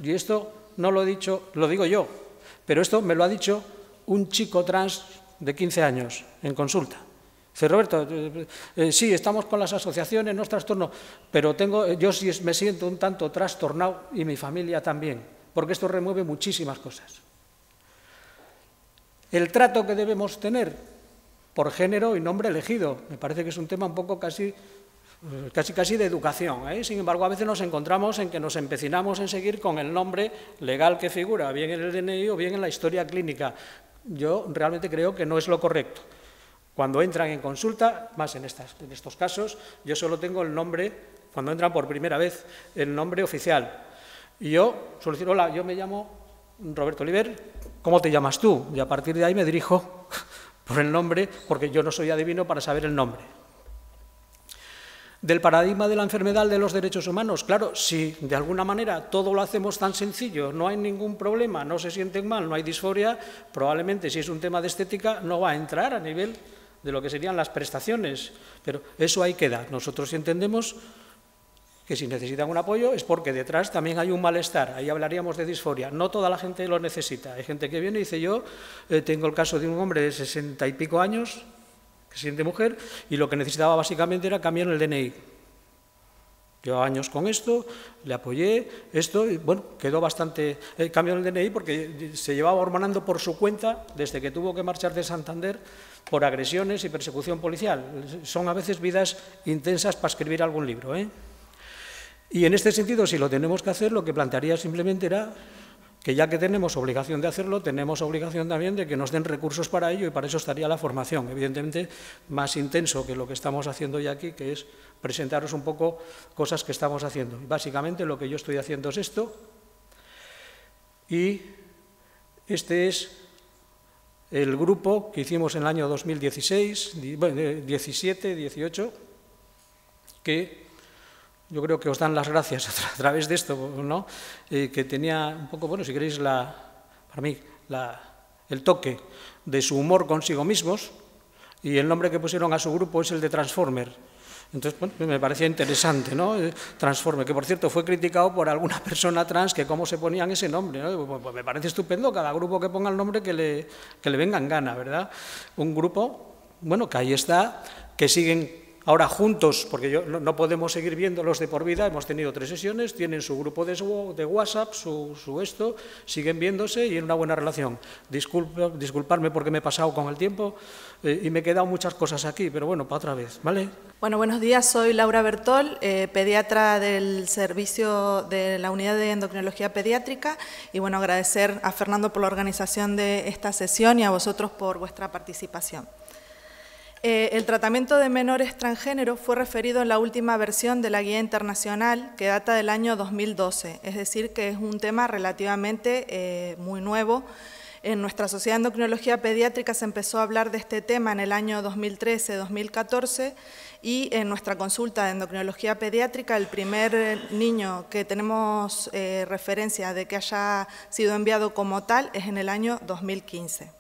Y esto no lo he dicho, lo digo yo, pero esto me lo ha dicho un chico trans de 15 años en consulta. Dice, Roberto, sí, estamos con las asociaciones, no es trastorno, pero yo sí me siento un tanto trastornado y mi familia también, porque esto remueve muchísimas cosas. El trato que debemos tener por género y nombre elegido, me parece que es un tema un poco casi de educación, ¿eh? Sin embargo, a veces nos encontramos en que nos empecinamos en seguir con el nombre legal que figura, bien en el DNI o bien en la historia clínica. Yo realmente creo que no es lo correcto. Cuando entran en consulta, más en estos casos, yo solo tengo el nombre, cuando entran por primera vez, el nombre oficial. Y yo suelo decir, hola, yo me llamo Roberto Oliver, ¿cómo te llamas tú? Y a partir de ahí me dirijo por el nombre, porque yo no soy adivino para saber el nombre. Del paradigma de la enfermedad de los derechos humanos, claro, si de alguna manera todo lo hacemos tan sencillo, no hay ningún problema, no se sienten mal, no hay disforia, probablemente si es un tema de estética no va a entrar a nivel de lo que serían las prestaciones, pero eso ahí queda. Nosotros entendemos que si necesitan un apoyo es porque detrás también hay un malestar, ahí hablaríamos de disforia. No toda la gente lo necesita, hay gente que viene y dice yo tengo el caso de un hombre de 60 y pico años, que se siente mujer, y lo que necesitaba básicamente era cambiar el DNI. Llevaba años con esto, le apoyé, esto, y bueno, quedó bastante... cambió el DNI porque se llevaba hormonando por su cuenta desde que tuvo que marchar de Santander por agresiones y persecución policial. Son a veces vidas intensas para escribir algún libro, ¿eh? Y en este sentido, si lo tenemos que hacer, lo que plantearía simplemente era que ya que tenemos obligación de hacerlo, tenemos obligación también de que nos den recursos para ello y para eso estaría la formación, evidentemente más intenso que lo que estamos haciendo ya aquí, que es presentaros un poco cosas que estamos haciendo. Y básicamente lo que yo estoy haciendo es esto y este es el grupo que hicimos en el año 2016, 17, 18, que yo creo que os dan las gracias a través de esto, ¿no? Que tenía un poco, bueno, si queréis, para mí, el toque de su humor consigo mismos, y el nombre que pusieron a su grupo es el de Transformer. Entonces, bueno, me parecía interesante, ¿no? Transformer, que por cierto fue criticado por alguna persona trans que cómo se ponían ese nombre, ¿no? Pues me parece estupendo, cada grupo que ponga el nombre que le venga en gana, ¿verdad? Un grupo, bueno, que ahí está, que siguen ahora juntos, porque no podemos seguir viéndolos de por vida, hemos tenido 3 sesiones, tienen su grupo de WhatsApp, su esto, siguen viéndose y en una buena relación. Disculparme porque me he pasado con el tiempo y me he quedado muchas cosas aquí, pero bueno, para otra vez, ¿vale? Bueno, buenos días, soy Laura Bertol, pediatra del servicio de la unidad de endocrinología pediátrica y bueno, agradecer a Fernando por la organización de esta sesión y a vosotros por vuestra participación. El tratamiento de menores transgénero fue referido en la última versión de la Guía Internacional que data del año 2012, es decir, que es un tema relativamente muy nuevo. En nuestra Sociedad de Endocrinología Pediátrica se empezó a hablar de este tema en el año 2013-2014 y en nuestra consulta de endocrinología pediátrica el primer niño que tenemos referencia de que haya sido enviado como tal es en el año 2015.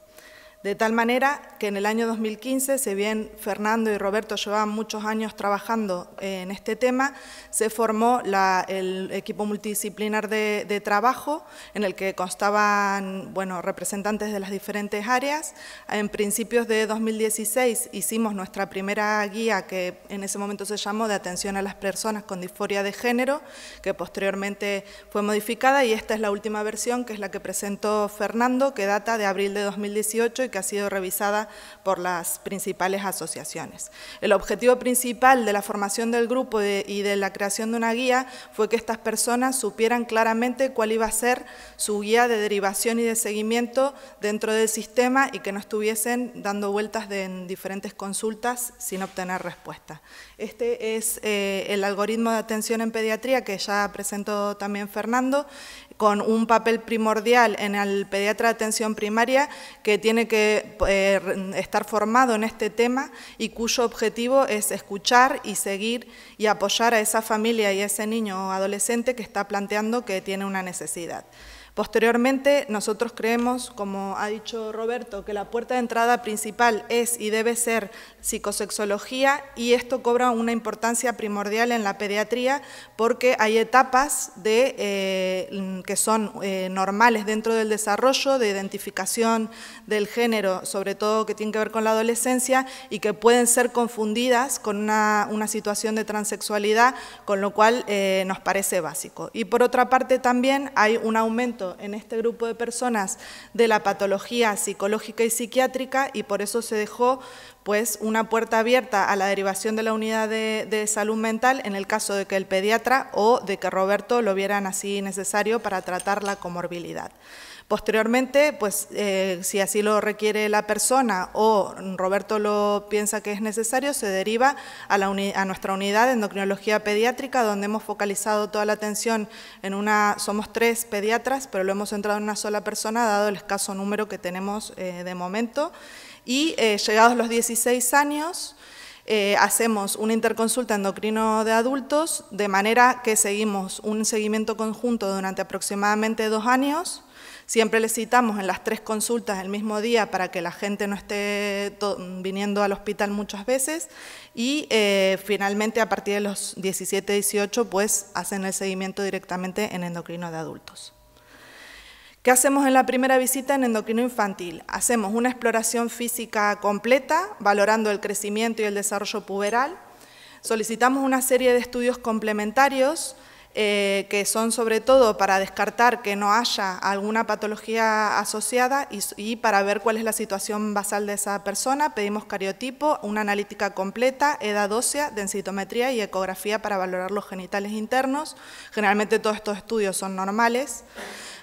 De tal manera que en el año 2015, si bien Fernando y Roberto llevaban muchos años trabajando en este tema, se formó el equipo multidisciplinar de trabajo en el que constaban representantes de las diferentes áreas. En principios de 2016 hicimos nuestra primera guía que en ese momento se llamó de atención a las personas con disforia de género, que posteriormente fue modificada y esta es la última versión, que es la que presentó Fernando, que data de abril de 2018 y que ha sido revisada por las principales asociaciones. El objetivo principal de la formación del grupo y de la creación de una guía fue que estas personas supieran claramente cuál iba a ser su guía de derivación y de seguimiento dentro del sistema y que no estuviesen dando vueltas en diferentes consultas sin obtener respuesta. Este es el algoritmo de atención en pediatría que ya presentó también Fernando, con un papel primordial en el pediatra de atención primaria que tiene que estar formado en este tema y cuyo objetivo es escuchar y seguir y apoyar a esa familia y a ese niño o adolescente que está planteando que tiene una necesidad. Posteriormente, nosotros creemos, como ha dicho Roberto, que la puerta de entrada principal es y debe ser psicosexología y esto cobra una importancia primordial en la pediatría porque hay etapas que son normales dentro del desarrollo, de identificación del género, sobre todo que tienen que ver con la adolescencia y que pueden ser confundidas con una situación de transexualidad, con lo cual nos parece básico. Y por otra parte también hay un aumento en este grupo de personas de la patología psicológica y psiquiátrica y por eso se dejó pues una puerta abierta a la derivación de la unidad de salud mental en el caso de que el pediatra o de que Roberto lo vieran así necesario para tratar la comorbilidad. Posteriormente, pues si así lo requiere la persona o Roberto lo piensa que es necesario, se deriva a nuestra unidad de endocrinología pediátrica, donde hemos focalizado toda la atención somos 3 pediatras, pero lo hemos centrado en una sola persona, dado el escaso número que tenemos de momento. Y llegados los 16 años, hacemos una interconsulta endocrino de adultos, de manera que seguimos un seguimiento conjunto durante aproximadamente 2 años. Siempre les citamos en las 3 consultas el mismo día para que la gente no esté viniendo al hospital muchas veces y finalmente a partir de los 17-18 pues hacen el seguimiento directamente en endocrino de adultos. ¿Qué hacemos en la primera visita en endocrino infantil? Hacemos una exploración física completa, valorando el crecimiento y el desarrollo puberal. Solicitamos una serie de estudios complementarios que son sobre todo para descartar que no haya alguna patología asociada y para ver cuál es la situación basal de esa persona. Pedimos cariotipo, una analítica completa, edad ósea, densitometría y ecografía para valorar los genitales internos. Generalmente todos estos estudios son normales.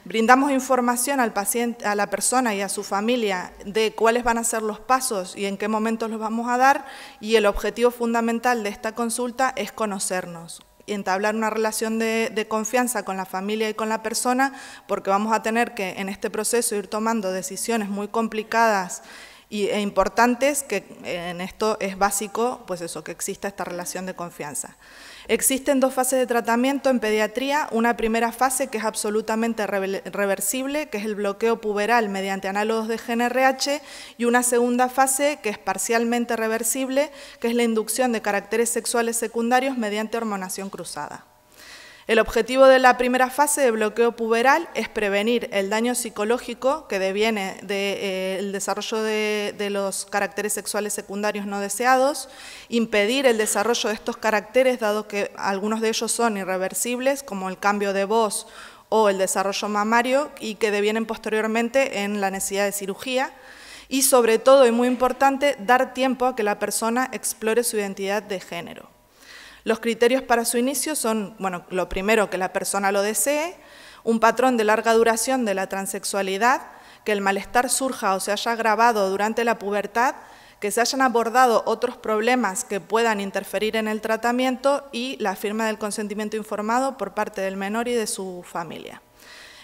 Brindamos información al paciente, a la persona y a su familia de cuáles van a ser los pasos y en qué momentos los vamos a dar y el objetivo fundamental de esta consulta es conocernos y entablar una relación de confianza con la familia y con la persona porque vamos a tener que en este proceso ir tomando decisiones muy complicadas e importantes que en esto es básico pues eso, que exista esta relación de confianza. Existen 2 fases de tratamiento en pediatría, una primera fase que es absolutamente reversible, que es el bloqueo puberal mediante análogos de GnRH, y una segunda fase que es parcialmente reversible, que es la inducción de caracteres sexuales secundarios mediante hormonación cruzada. El objetivo de la primera fase de bloqueo puberal es prevenir el daño psicológico que deviene del desarrollo de los caracteres sexuales secundarios no deseados, impedir el desarrollo de estos caracteres, dado que algunos de ellos son irreversibles, como el cambio de voz o el desarrollo mamario, y que devienen posteriormente en la necesidad de cirugía. Y sobre todo, y muy importante, dar tiempo a que la persona explore su identidad de género. Los criterios para su inicio son, bueno, lo primero, que la persona lo desee, un patrón de larga duración de la transexualidad, que el malestar surja o se haya agravado durante la pubertad, que se hayan abordado otros problemas que puedan interferir en el tratamiento y la firma del consentimiento informado por parte del menor y de su familia.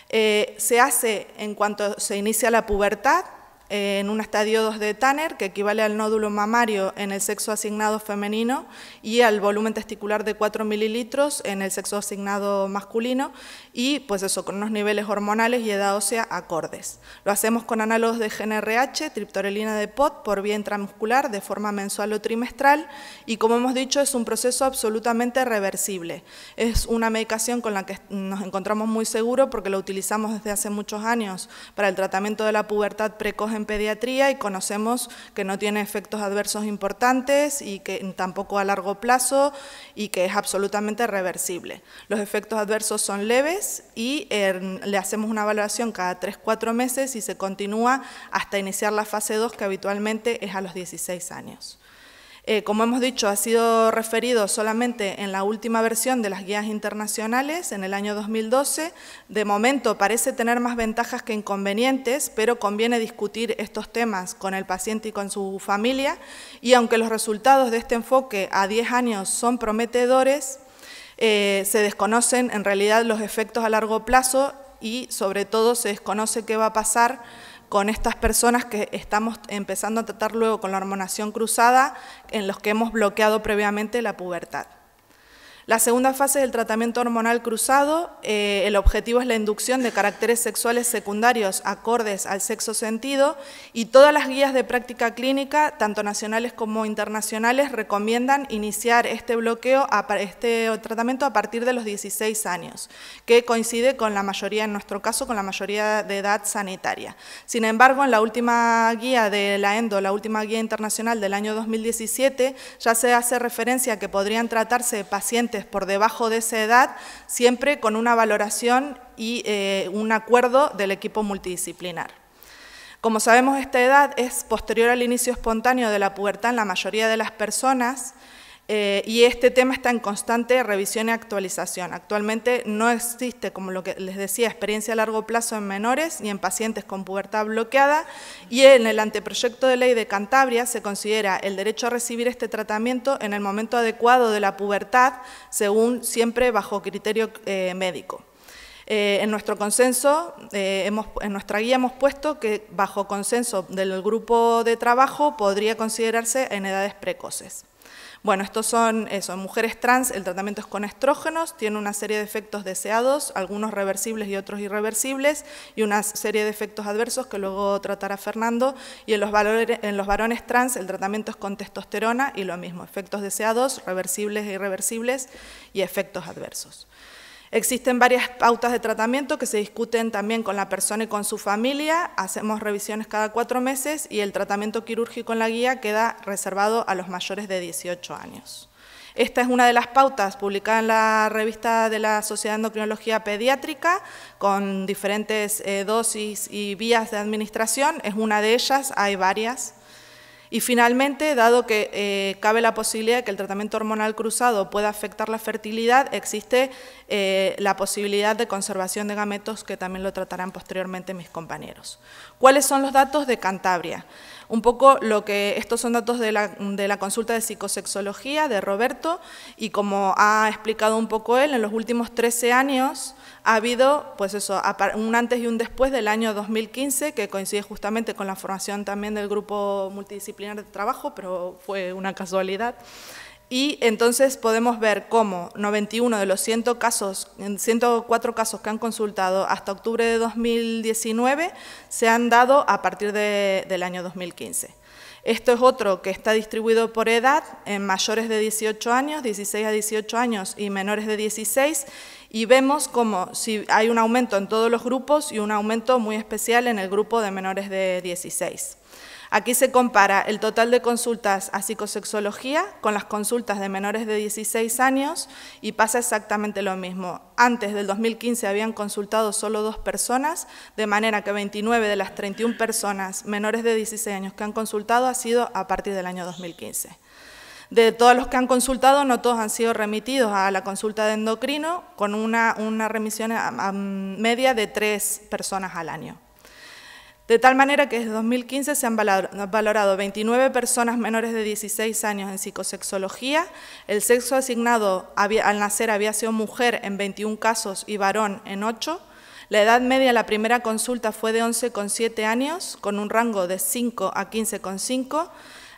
Se hace en cuanto se inicia la pubertad, en un estadio 2 de Tanner, que equivale al nódulo mamario en el sexo asignado femenino y al volumen testicular de 4 mililitros en el sexo asignado masculino, y pues eso, con unos niveles hormonales y edad ósea acordes. Lo hacemos con análogos de GnRH, triptorelina de POT, por vía intramuscular, de forma mensual o trimestral, y como hemos dicho, es un proceso absolutamente reversible. Es una medicación con la que nos encontramos muy seguros porque lo utilizamos desde hace muchos años para el tratamiento de la pubertad precoz en pediatría, y conocemos que no tiene efectos adversos importantes y que tampoco a largo plazo, y que es absolutamente reversible. Los efectos adversos son leves y le hacemos una valoración cada 3-4 meses y se continúa hasta iniciar la fase 2, que habitualmente es a los 16 años. Como hemos dicho, ha sido referido solamente en la última versión de las guías internacionales, en el año 2012. De momento parece tener más ventajas que inconvenientes, pero conviene discutir estos temas con el paciente y con su familia, y aunque los resultados de este enfoque a 10 años son prometedores, se desconocen en realidad los efectos a largo plazo, y sobre todo se desconoce qué va a pasar con estas personas que estamos empezando a tratar luego con la hormonación cruzada, en los que hemos bloqueado previamente la pubertad. La segunda fase del tratamiento hormonal cruzado, el objetivo es la inducción de caracteres sexuales secundarios acordes al sexo sentido, y todas las guías de práctica clínica, tanto nacionales como internacionales, recomiendan iniciar este bloqueo, este tratamiento a partir de los 16 años, que coincide con la mayoría, en nuestro caso, con la mayoría de edad sanitaria. Sin embargo, en la última guía de la ENDO, la última guía internacional del año 2017, ya se hace referencia a que podrían tratarse pacientes por debajo de esa edad, siempre con una valoración y un acuerdo del equipo multidisciplinar. Como sabemos, esta edad es posterior al inicio espontáneo de la pubertad en la mayoría de las personas, y este tema está en constante revisión y actualización. Actualmente no existe, como lo que les decía, experiencia a largo plazo en menores ni en pacientes con pubertad bloqueada, y en el anteproyecto de ley de Cantabria se considera el derecho a recibir este tratamiento en el momento adecuado de la pubertad, según siempre bajo criterio médico. En nuestro consenso, en nuestra guía hemos puesto que bajo consenso del grupo de trabajo podría considerarse en edades precoces. Bueno, estos son mujeres trans, el tratamiento es con estrógenos, tiene una serie de efectos deseados, algunos reversibles y otros irreversibles, y una serie de efectos adversos que luego tratará Fernando, y en los varones trans el tratamiento es con testosterona y lo mismo, efectos deseados, reversibles e irreversibles y efectos adversos. Existen varias pautas de tratamiento que se discuten también con la persona y con su familia, hacemos revisiones cada 4 meses y el tratamiento quirúrgico en la guía queda reservado a los mayores de 18 años. Esta es una de las pautas publicadas en la revista de la Sociedad de Endocrinología Pediátrica, con diferentes dosis y vías de administración, es una de ellas, hay varias. Y finalmente, dado que cabe la posibilidad de que el tratamiento hormonal cruzado pueda afectar la fertilidad, existe la posibilidad de conservación de gametos, que también lo tratarán posteriormente mis compañeros. ¿Cuáles son los datos de Cantabria? Un poco estos son datos de la consulta de psicosexología de Roberto, y como ha explicado un poco él, en los últimos 13 años ha habido pues eso, un antes y un después del año 2015, que coincide justamente con la formación también del grupo multidisciplinar de trabajo, pero fue una casualidad. Y entonces podemos ver cómo 91 de los 104 casos que han consultado hasta octubre de 2019 se han dado a partir del año 2015. Esto es otro que está distribuido por edad, en mayores de 18 años, 16 a 18 años y menores de 16, y vemos como si hay un aumento en todos los grupos y un aumento muy especial en el grupo de menores de 16. Aquí se compara el total de consultas a psicosexología con las consultas de menores de 16 años y pasa exactamente lo mismo. Antes del 2015 habían consultado solo 2 personas, de manera que 29 de las 31 personas menores de 16 años que han consultado ha sido a partir del año 2015. De todos los que han consultado, no todos han sido remitidos a la consulta de endocrino, con una remisión media de 3 personas al año. De tal manera que desde 2015 se han valorado 29 personas menores de 16 años en psicosexología, el sexo asignado al nacer había sido mujer en 21 casos y varón en 8, La edad media de la primera consulta fue de 11,7 años, con un rango de 5 a 15,5,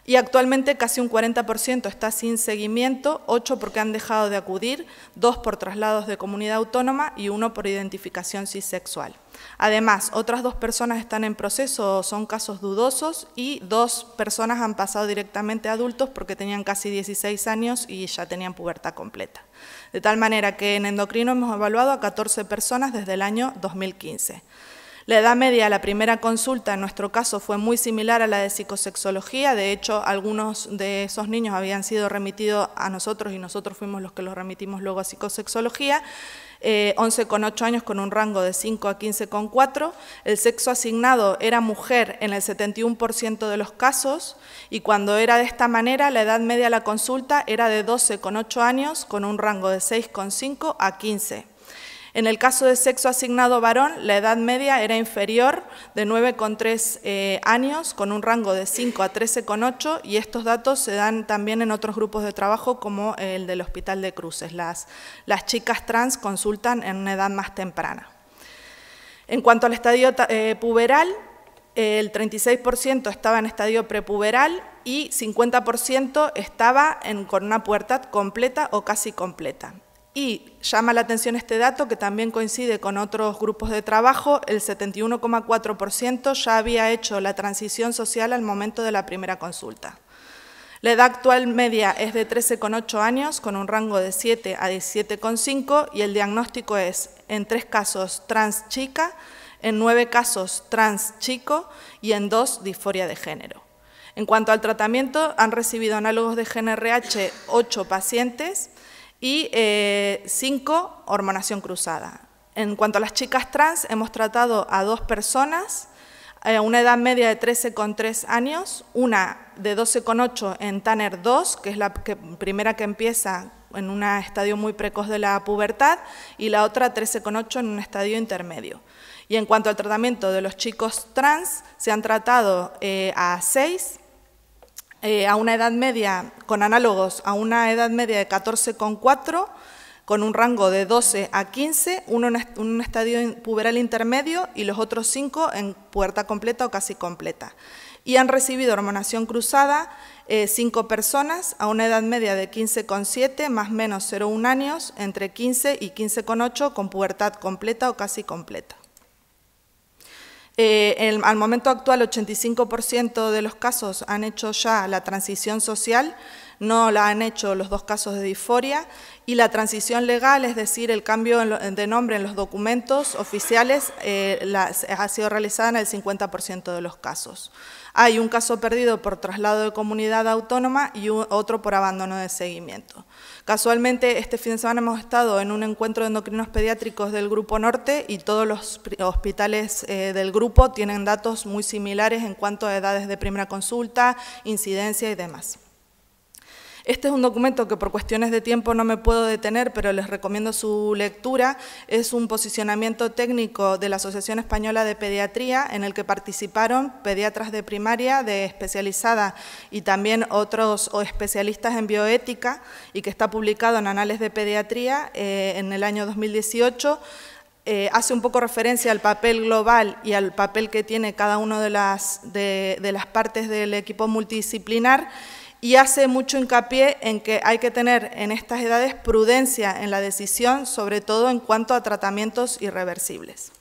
y actualmente casi un 40% está sin seguimiento, 8 porque han dejado de acudir, 2 por traslados de comunidad autónoma y 1 por identificación cisexual. Además, otras 2 personas están en proceso, son casos dudosos, y 2 personas han pasado directamente a adultos porque tenían casi 16 años y ya tenían pubertad completa. De tal manera que en endocrino hemos evaluado a 14 personas desde el año 2015. La edad media de la primera consulta en nuestro caso fue muy similar a la de psicosexología, de hecho algunos de esos niños habían sido remitidos a nosotros y nosotros fuimos los que los remitimos luego a psicosexología, 11,8 años con un rango de 5 a 15,4, el sexo asignado era mujer en el 71% de los casos y cuando era de esta manera la edad media de la consulta era de 12,8 años con un rango de 6,5 a 15. En el caso de sexo asignado varón, la edad media era inferior de 9,3 años, con un rango de 5 a 13,8, y estos datos se dan también en otros grupos de trabajo, como el del Hospital de Cruces. Las chicas trans consultan en una edad más temprana. En cuanto al estadio puberal, el 36% estaba en estadio prepuberal y 50% estaba con una pubertad completa o casi completa. Y llama la atención este dato, que también coincide con otros grupos de trabajo, el 71,4% ya había hecho la transición social al momento de la primera consulta. La edad actual media es de 13,8 años, con un rango de 7 a 17,5, y el diagnóstico es, en 3 casos, trans chica, en 9 casos, trans chico, y en 2, disforia de género. En cuanto al tratamiento, han recibido análogos de GnRH 8 pacientes, y 5 hormonación cruzada. En cuanto a las chicas trans, hemos tratado a 2 personas, a una edad media de 13,3 años, una de 12,8 en Tanner 2, que es la primera que empieza en un estadio muy precoz de la pubertad, y la otra 13,8 en un estadio intermedio. Y en cuanto al tratamiento de los chicos trans, se han tratado a 6, a una edad media, con análogos a una edad media de 14,4, con un rango de 12 a 15, uno en un estadio puberal intermedio y los otros 5 en pubertad completa o casi completa. Y han recibido hormonación cruzada 5 personas a una edad media de 15,7, más o menos 0,1 años, entre 15 y 15,8, con pubertad completa o casi completa. Al momento actual, 85% de los casos han hecho ya la transición social, no la han hecho los 2 casos de disforia, y la transición legal, es decir, el cambio de nombre en los documentos oficiales, ha sido realizada en el 50% de los casos. Hay un caso perdido por traslado de comunidad autónoma y otro por abandono de seguimiento. Casualmente, este fin de semana hemos estado en un encuentro de endocrinos pediátricos del Grupo Norte y todos los hospitales del grupo tienen datos muy similares en cuanto a edades de primera consulta, incidencia y demás. Este es un documento que por cuestiones de tiempo no me puedo detener, pero les recomiendo su lectura. Es un posicionamiento técnico de la Asociación Española de Pediatría, en el que participaron pediatras de primaria, de especializada y también otros especialistas en bioética, y que está publicado en Anales de Pediatría en el año 2018. Hace un poco referencia al papel global y al papel que tiene cada una de las partes del equipo multidisciplinar, y hace mucho hincapié en que hay que tener en estas edades prudencia en la decisión, sobre todo en cuanto a tratamientos irreversibles.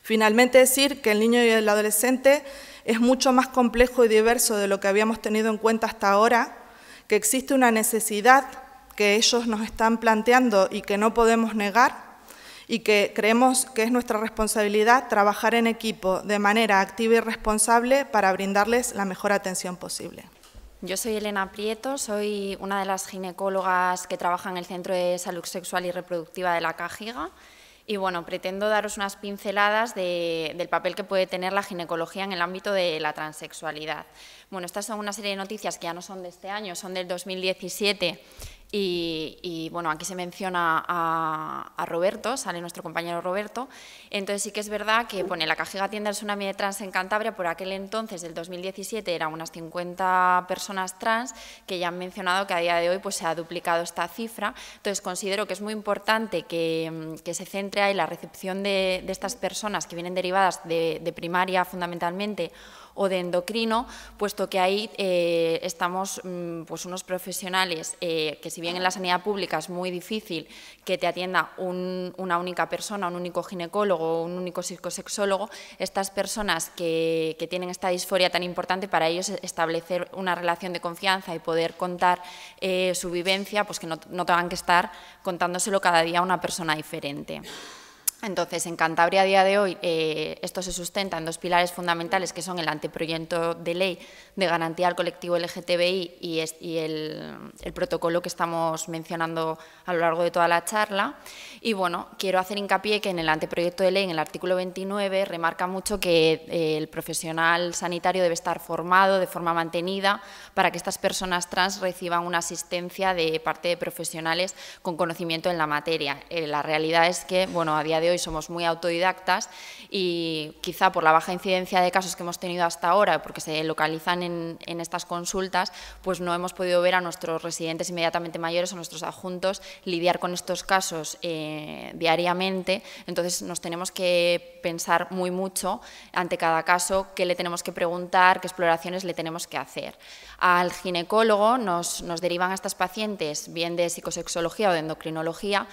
Finalmente, decir que el niño y el adolescente es mucho más complejo y diverso de lo que habíamos tenido en cuenta hasta ahora, que existe una necesidad que ellos nos están planteando y que no podemos negar, y que creemos que es nuestra responsabilidad trabajar en equipo de manera activa y responsable para brindarles la mejor atención posible. Yo soy Elena Prieto, soy una de las ginecólogas que trabaja en el Centro de Salud Sexual y Reproductiva de la Cajiga, y bueno, pretendo daros unas pinceladas del papel que puede tener la ginecología en el ámbito de la transexualidad. Bueno, estas son una serie de noticias que ya no son de este año, son del 2017, Y bueno, aquí se menciona a Roberto, sale nuestro compañero Roberto. Entonces sí que es verdad que pone la Cajiga atiende al tsunami de trans en Cantabria. Por aquel entonces, el 2017, eran unas 50 personas trans, que ya han mencionado que a día de hoy pues, se ha duplicado esta cifra. Entonces considero que es muy importante que se centre ahí la recepción de estas personas que vienen derivadas de primaria fundamentalmente, o de endocrino, puesto que ahí estamos pues unos profesionales que, si bien en la sanidad pública es muy difícil que te atienda una única persona, un único ginecólogo o un único psicosexólogo, estas personas que tienen esta disforia tan importante, para ellos establecer una relación de confianza y poder contar su vivencia, pues que no tengan que estar contándoselo cada día a una persona diferente. Entonces, en Cantabria a día de hoy esto se sustenta en dos pilares fundamentales, que son el anteproyecto de ley de garantía al colectivo LGTBI y el protocolo que estamos mencionando a lo largo de toda la charla. Y bueno, quiero hacer hincapié que en el anteproyecto de ley, en el artículo 29, remarca mucho que el profesional sanitario debe estar formado de forma mantenida para que estas personas trans reciban una asistencia de parte de profesionales con conocimiento en la materia. La realidad es que, bueno, a día de hoy somos muy autodidactas y quizá por la baja incidencia de casos que hemos tenido hasta ahora, porque se localizan en estas consultas, pues no hemos podido ver a nuestros residentes inmediatamente mayores o nuestros adjuntos lidiar con estos casos diariamente. Entonces nos tenemos que pensar muy mucho ante cada caso qué le tenemos que preguntar, qué exploraciones le tenemos que hacer. Al ginecólogo nos derivan a estas pacientes bien de psicosexología o de endocrinología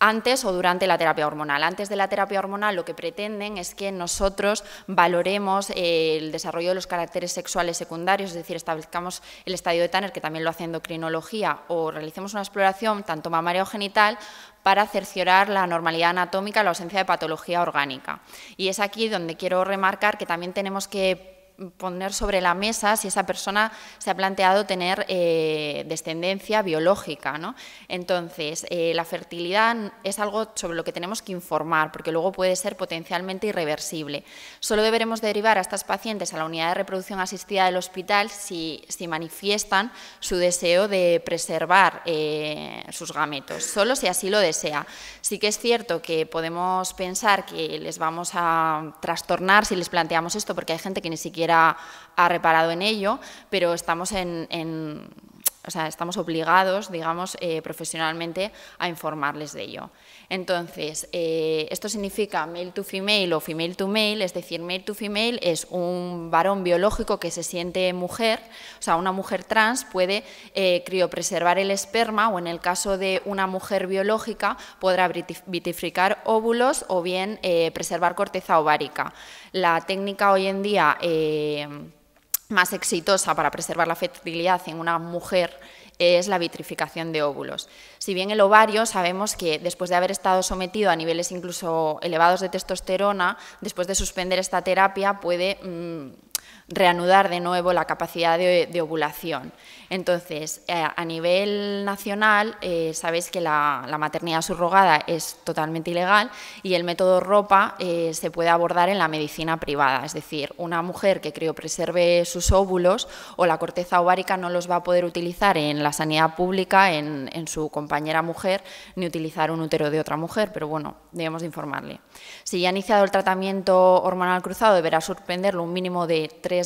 antes o durante la terapia hormonal. Antes de la terapia hormonal lo que pretenden es que nosotros valoremos el desarrollo de los caracteres sexuales secundarios, es decir, establezcamos el estadio de Tanner, que también lo hace endocrinología, o realicemos una exploración tanto mamaria o genital para cerciorar la normalidad anatómica, la ausencia de patología orgánica. Y es aquí donde quiero remarcar que también tenemos que poner sobre la mesa si esa persona se ha planteado tener descendencia biológica, ¿no? Entonces, la fertilidad es algo sobre lo que tenemos que informar, porque luego puede ser potencialmente irreversible. Solo deberemos derivar a estas pacientes a la unidad de reproducción asistida del hospital si manifiestan su deseo de preservar sus gametos, solo si así lo desea. Sí que es cierto que podemos pensar que les vamos a trastornar si les planteamos esto, porque hay gente que ni siquiera ha reparado en ello, pero estamos estamos obligados, digamos, profesionalmente a informarles de ello. Entonces, esto significa male to female o female to male, es decir, male to female es un varón biológico que se siente mujer, o sea, una mujer trans puede criopreservar el esperma, o en el caso de una mujer biológica podrá vitrificar óvulos o bien preservar corteza ovárica. La técnica hoy en día más exitosa para preservar la fertilidad en una mujer es la vitrificación de óvulos. Si bien el ovario sabemos que después de haber estado sometido a niveles incluso elevados de testosterona, después de suspender esta terapia puede reanudar de nuevo la capacidad de ovulación. Entonces, a nivel nacional, sabéis que la maternidad subrogada es totalmente ilegal y el método ROPA se puede abordar en la medicina privada, es decir, una mujer que criopreserve sus óvulos o la corteza ovárica no los va a poder utilizar en la sanidad pública, en su compañera mujer, ni utilizar un útero de otra mujer, pero bueno, debemos de informarle. Si ya ha iniciado el tratamiento hormonal cruzado, deberá suspenderlo un mínimo de 3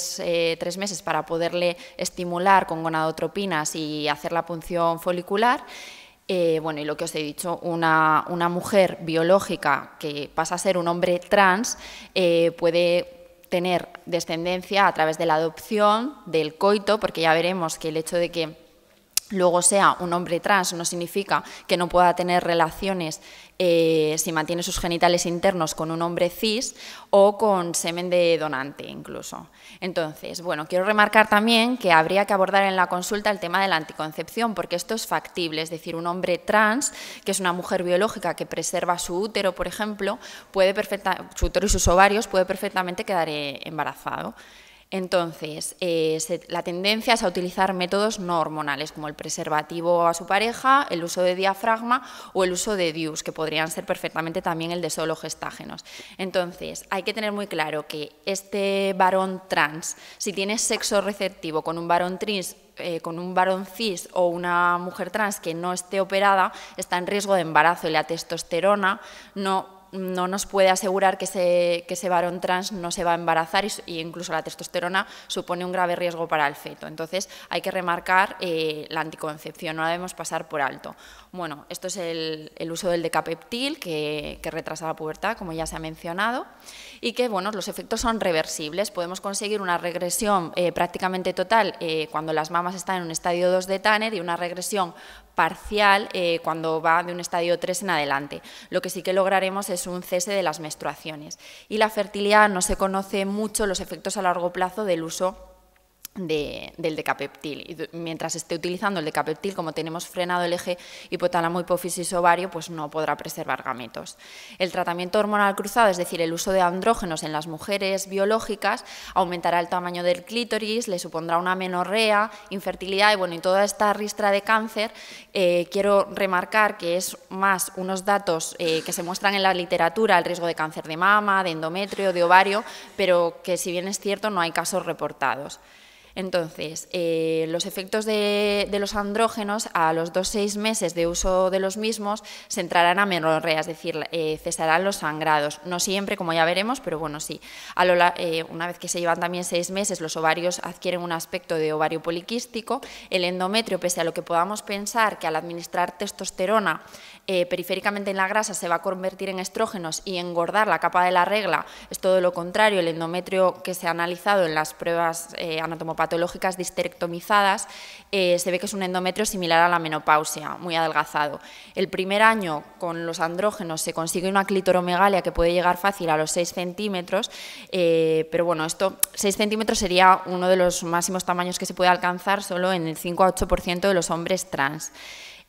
meses para poderle estimular con gonadotropinas y hacer la punción folicular. Bueno, y lo que os he dicho, una mujer biológica que pasa a ser un hombre trans puede tener descendencia a través de la adopción, del coito, porque ya veremos que el hecho de que luego sea un hombre trans no significa que no pueda tener relaciones si mantiene sus genitales internos con un hombre cis o con semen de donante incluso. Entonces, bueno, quiero remarcar también que habría que abordar en la consulta el tema de la anticoncepción, porque esto es factible, es decir, un hombre trans, que es una mujer biológica que preserva su útero, por ejemplo, su útero y sus ovarios, puede perfectamente quedar embarazado. Entonces, la tendencia es a utilizar métodos no hormonales, como el preservativo a su pareja, el uso de diafragma o el uso de DIUs, que podrían ser perfectamente también el de solo gestágenos. Entonces, hay que tener muy claro que este varón trans, si tiene sexo receptivo con un varón cis o una mujer trans que no esté operada, está en riesgo de embarazo, y la testosterona no nos puede asegurar que ese varón trans no se va a embarazar, y incluso la testosterona supone un grave riesgo para el feto. Entonces hay que remarcar la anticoncepción, no la debemos pasar por alto. Bueno, esto es el uso del Decapeptyl, que retrasa la pubertad, como ya se ha mencionado, y que bueno, los efectos son reversibles. Podemos conseguir una regresión prácticamente total cuando las mamas están en un estadio 2 de Tanner, y una regresión parcial cuando va de un estadio 3 en adelante. Lo que sí que lograremos es un cese de las menstruaciones. Y la fertilidad, no se conoce mucho los efectos a largo plazo del uso del Decapeptyl. Y mientras esté utilizando el Decapeptyl, como tenemos frenado el eje hipotálamo, hipófisis, ovario, pues no podrá preservar gametos. El tratamiento hormonal cruzado, es decir, el uso de andrógenos en las mujeres biológicas, aumentará el tamaño del clítoris, le supondrá una amenorrea, infertilidad y bueno, y toda esta ristra de cáncer. Quiero remarcar que es más unos datos que se muestran en la literatura, el riesgo de cáncer de mama, de endometrio, de ovario, pero que si bien es cierto no hay casos reportados. Entonces, los efectos de los andrógenos a los 2-6 meses de uso de los mismos se entrarán a amenorrea, es decir, cesarán los sangrados. No siempre, como ya veremos, pero bueno, sí. Una vez que se llevan también 6 meses, los ovarios adquieren un aspecto de ovario poliquístico. El endometrio, pese a lo que podamos pensar que al administrar testosterona periféricamente en la grasa se va a convertir en estrógenos y engordar la capa de la regla, es todo lo contrario. El endometrio que se ha analizado en las pruebas anatomopatológicas de histerectomizadas, se ve que es un endometrio similar a la menopausia, muy adelgazado. El primer año con los andrógenos se consigue una clitoromegalia que puede llegar fácil a los 6 centímetros, pero bueno, 6 centímetros sería uno de los máximos tamaños que se puede alcanzar solo en el 5 a 8% de los hombres trans.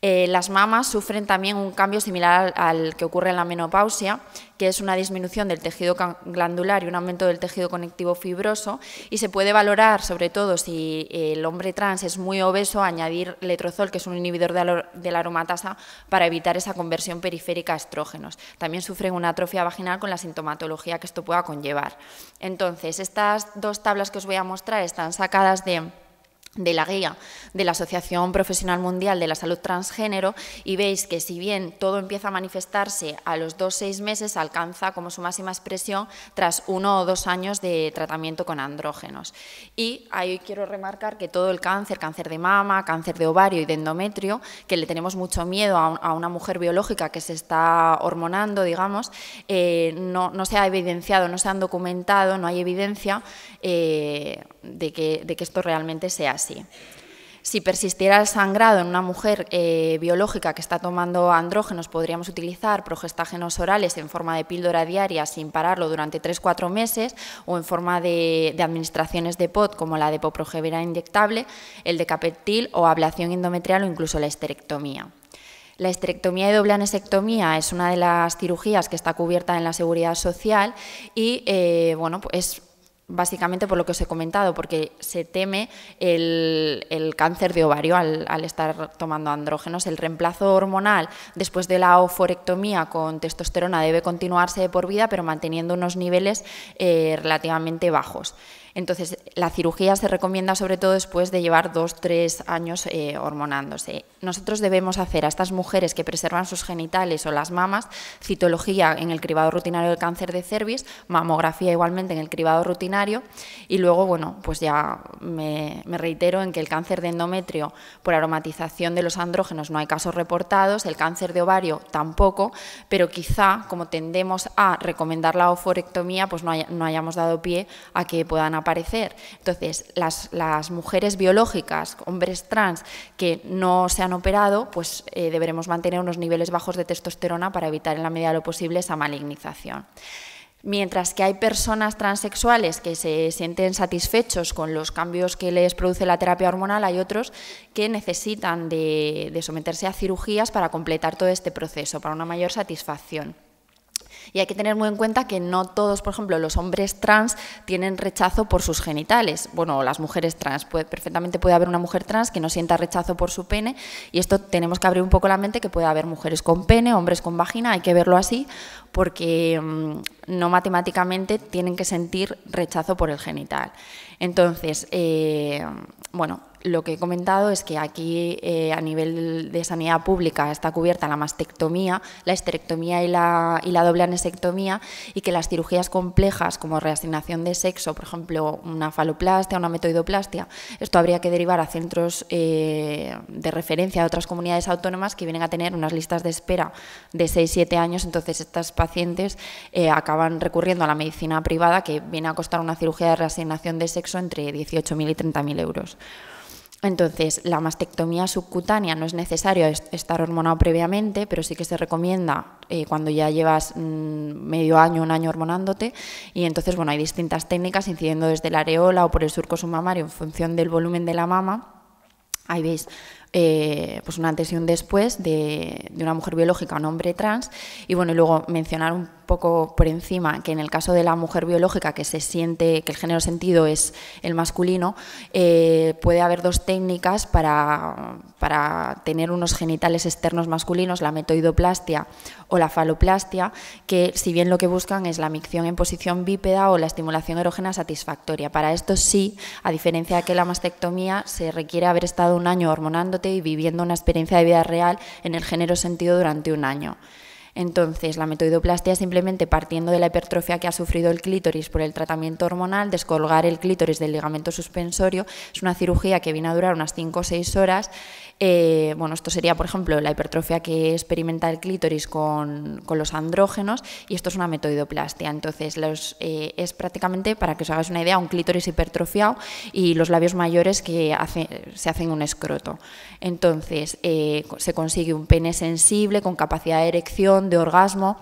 Las mamas sufren también un cambio similar al que ocurre en la menopausia, que es una disminución del tejido glandular y un aumento del tejido conectivo fibroso, y se puede valorar, sobre todo si el hombre trans es muy obeso, añadir letrozol, que es un inhibidor de la aromatasa, para evitar esa conversión periférica a estrógenos. También sufren una atrofia vaginal con la sintomatología que esto pueda conllevar. Entonces, estas dos tablas que os voy a mostrar están sacadas de la guía de la Asociación Profesional Mundial de la Salud Transgénero, y veis que si bien todo empieza a manifestarse a los 2-6 meses, alcanza como su máxima expresión tras 1 o 2 años de tratamiento con andrógenos. Y ahí quiero remarcar que todo el cáncer de mama, cáncer de ovario y de endometrio, que le tenemos mucho miedo a una mujer biológica que se está hormonando, digamos, no se ha evidenciado, no se han documentado, no hay evidencia de que esto realmente sea así. Si persistiera el sangrado en una mujer biológica que está tomando andrógenos, podríamos utilizar progestágenos orales en forma de píldora diaria sin pararlo durante 3-4 meses, o en forma de administraciones de POD como la depo-progevera inyectable, el Decapeptyl, o ablación endometrial, o incluso la histerectomía. La histerectomía y doble anesectomía es una de las cirugías que está cubierta en la Seguridad Social, y bueno, pues básicamente por lo que os he comentado, porque se teme el cáncer de ovario al estar tomando andrógenos. El reemplazo hormonal después de la oforectomía con testosterona debe continuarse de por vida, pero manteniendo unos niveles relativamente bajos. Entonces, la cirugía se recomienda sobre todo después de llevar 2-3 años hormonándose. Nosotros debemos hacer a estas mujeres que preservan sus genitales o las mamas citología en el cribado rutinario del cáncer de cervix, mamografía igualmente en el cribado rutinario, y luego, bueno, pues ya me reitero en que el cáncer de endometrio por aromatización de los andrógenos no hay casos reportados, el cáncer de ovario tampoco, pero quizá, como tendemos a recomendar la oforectomía, pues no hayamos dado pie a que puedan aparecer. Entonces, las mujeres biológicas, hombres trans que no se han operado, pues deberemos mantener unos niveles bajos de testosterona para evitar en la medida de lo posible esa malignización. Mientras que hay personas transexuales que se sienten satisfechos con los cambios que les produce la terapia hormonal, hay otros que necesitan de someterse a cirugías para completar todo este proceso, para una mayor satisfacción. Y hay que tener muy en cuenta que no todos, por ejemplo, los hombres trans tienen rechazo por sus genitales. Bueno, las mujeres trans, perfectamente puede haber una mujer trans que no sienta rechazo por su pene, y esto tenemos que abrir un poco la mente, que puede haber mujeres con pene, hombres con vagina, hay que verlo así, porque no matemáticamente tienen que sentir rechazo por el genital. Entonces, bueno, lo que he comentado es que aquí a nivel de sanidad pública está cubierta la mastectomía, la histerectomía y la doble anesectomía, y que las cirugías complejas como reasignación de sexo, por ejemplo, una faloplastia, una metoidoplastia, esto habría que derivar a centros de referencia de otras comunidades autónomas que vienen a tener unas listas de espera de 6-7 años. Entonces estas pacientes acaban recurriendo a la medicina privada, que viene a costar una cirugía de reasignación de sexo entre 18.000 y 30.000 euros. Entonces, la mastectomía subcutánea no es necesario estar hormonado previamente, pero sí que se recomienda cuando ya llevas medio año, un año hormonándote, y entonces, bueno, hay distintas técnicas incidiendo desde la areola o por el surco submamario en función del volumen de la mama. Ahí veis pues un antes y un después de una mujer biológica a un hombre trans. Y bueno, y luego mencionar un poco por encima que en el caso de la mujer biológica, que se siente que el género sentido es el masculino, puede haber dos técnicas para tener unos genitales externos masculinos, la metoidoplastia o la faloplastia, que si bien lo que buscan es la micción en posición bípeda o la estimulación erógena satisfactoria. Para esto sí, a diferencia de que la mastectomía, se requiere haber estado un año hormonándote y viviendo una experiencia de vida real en el género sentido durante un año. Entonces, la metoidoplastia, simplemente partiendo de la hipertrofia que ha sufrido el clítoris por el tratamiento hormonal, descolgar el clítoris del ligamento suspensorio, es una cirugía que viene a durar unas 5 o 6 horas. Bueno, esto sería, por ejemplo, la hipertrofia que experimenta el clítoris con los andrógenos, y esto es una metoidoplastia. Entonces, es prácticamente, para que os hagáis una idea, un clítoris hipertrofiado y los labios mayores que se hacen un escroto. Entonces, se consigue un pene sensible, con capacidad de erección, de orgasmo,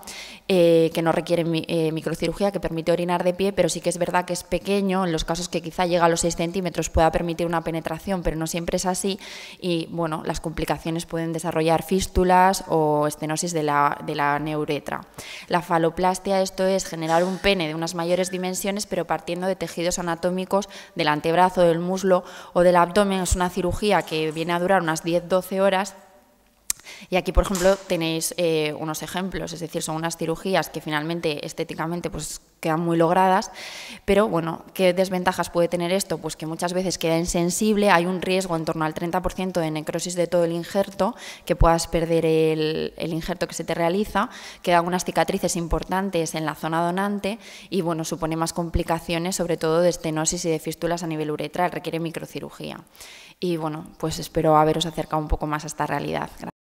que no requiere microcirugía, que permite orinar de pie, pero sí que es verdad que es pequeño. En los casos que quizá llega a los 6 centímetros pueda permitir una penetración, pero no siempre es así, y bueno, las complicaciones pueden desarrollar fístulas o estenosis de la neuretra. La faloplastia, esto es generar un pene de unas mayores dimensiones, pero partiendo de tejidos anatómicos del antebrazo, del muslo o del abdomen. Es una cirugía que viene a durar unas 10-12 horas. Y aquí, por ejemplo, tenéis unos ejemplos, es decir, son unas cirugías que finalmente estéticamente pues quedan muy logradas, pero bueno, ¿qué desventajas puede tener esto? Pues que muchas veces queda insensible, hay un riesgo en torno al 30% de necrosis de todo el injerto, que puedas perder el injerto que se te realiza, quedan unas cicatrices importantes en la zona donante y bueno, supone más complicaciones, sobre todo de estenosis y de fístulas a nivel uretral, requiere microcirugía. Y bueno, pues espero haberos acercado un poco más a esta realidad. Gracias.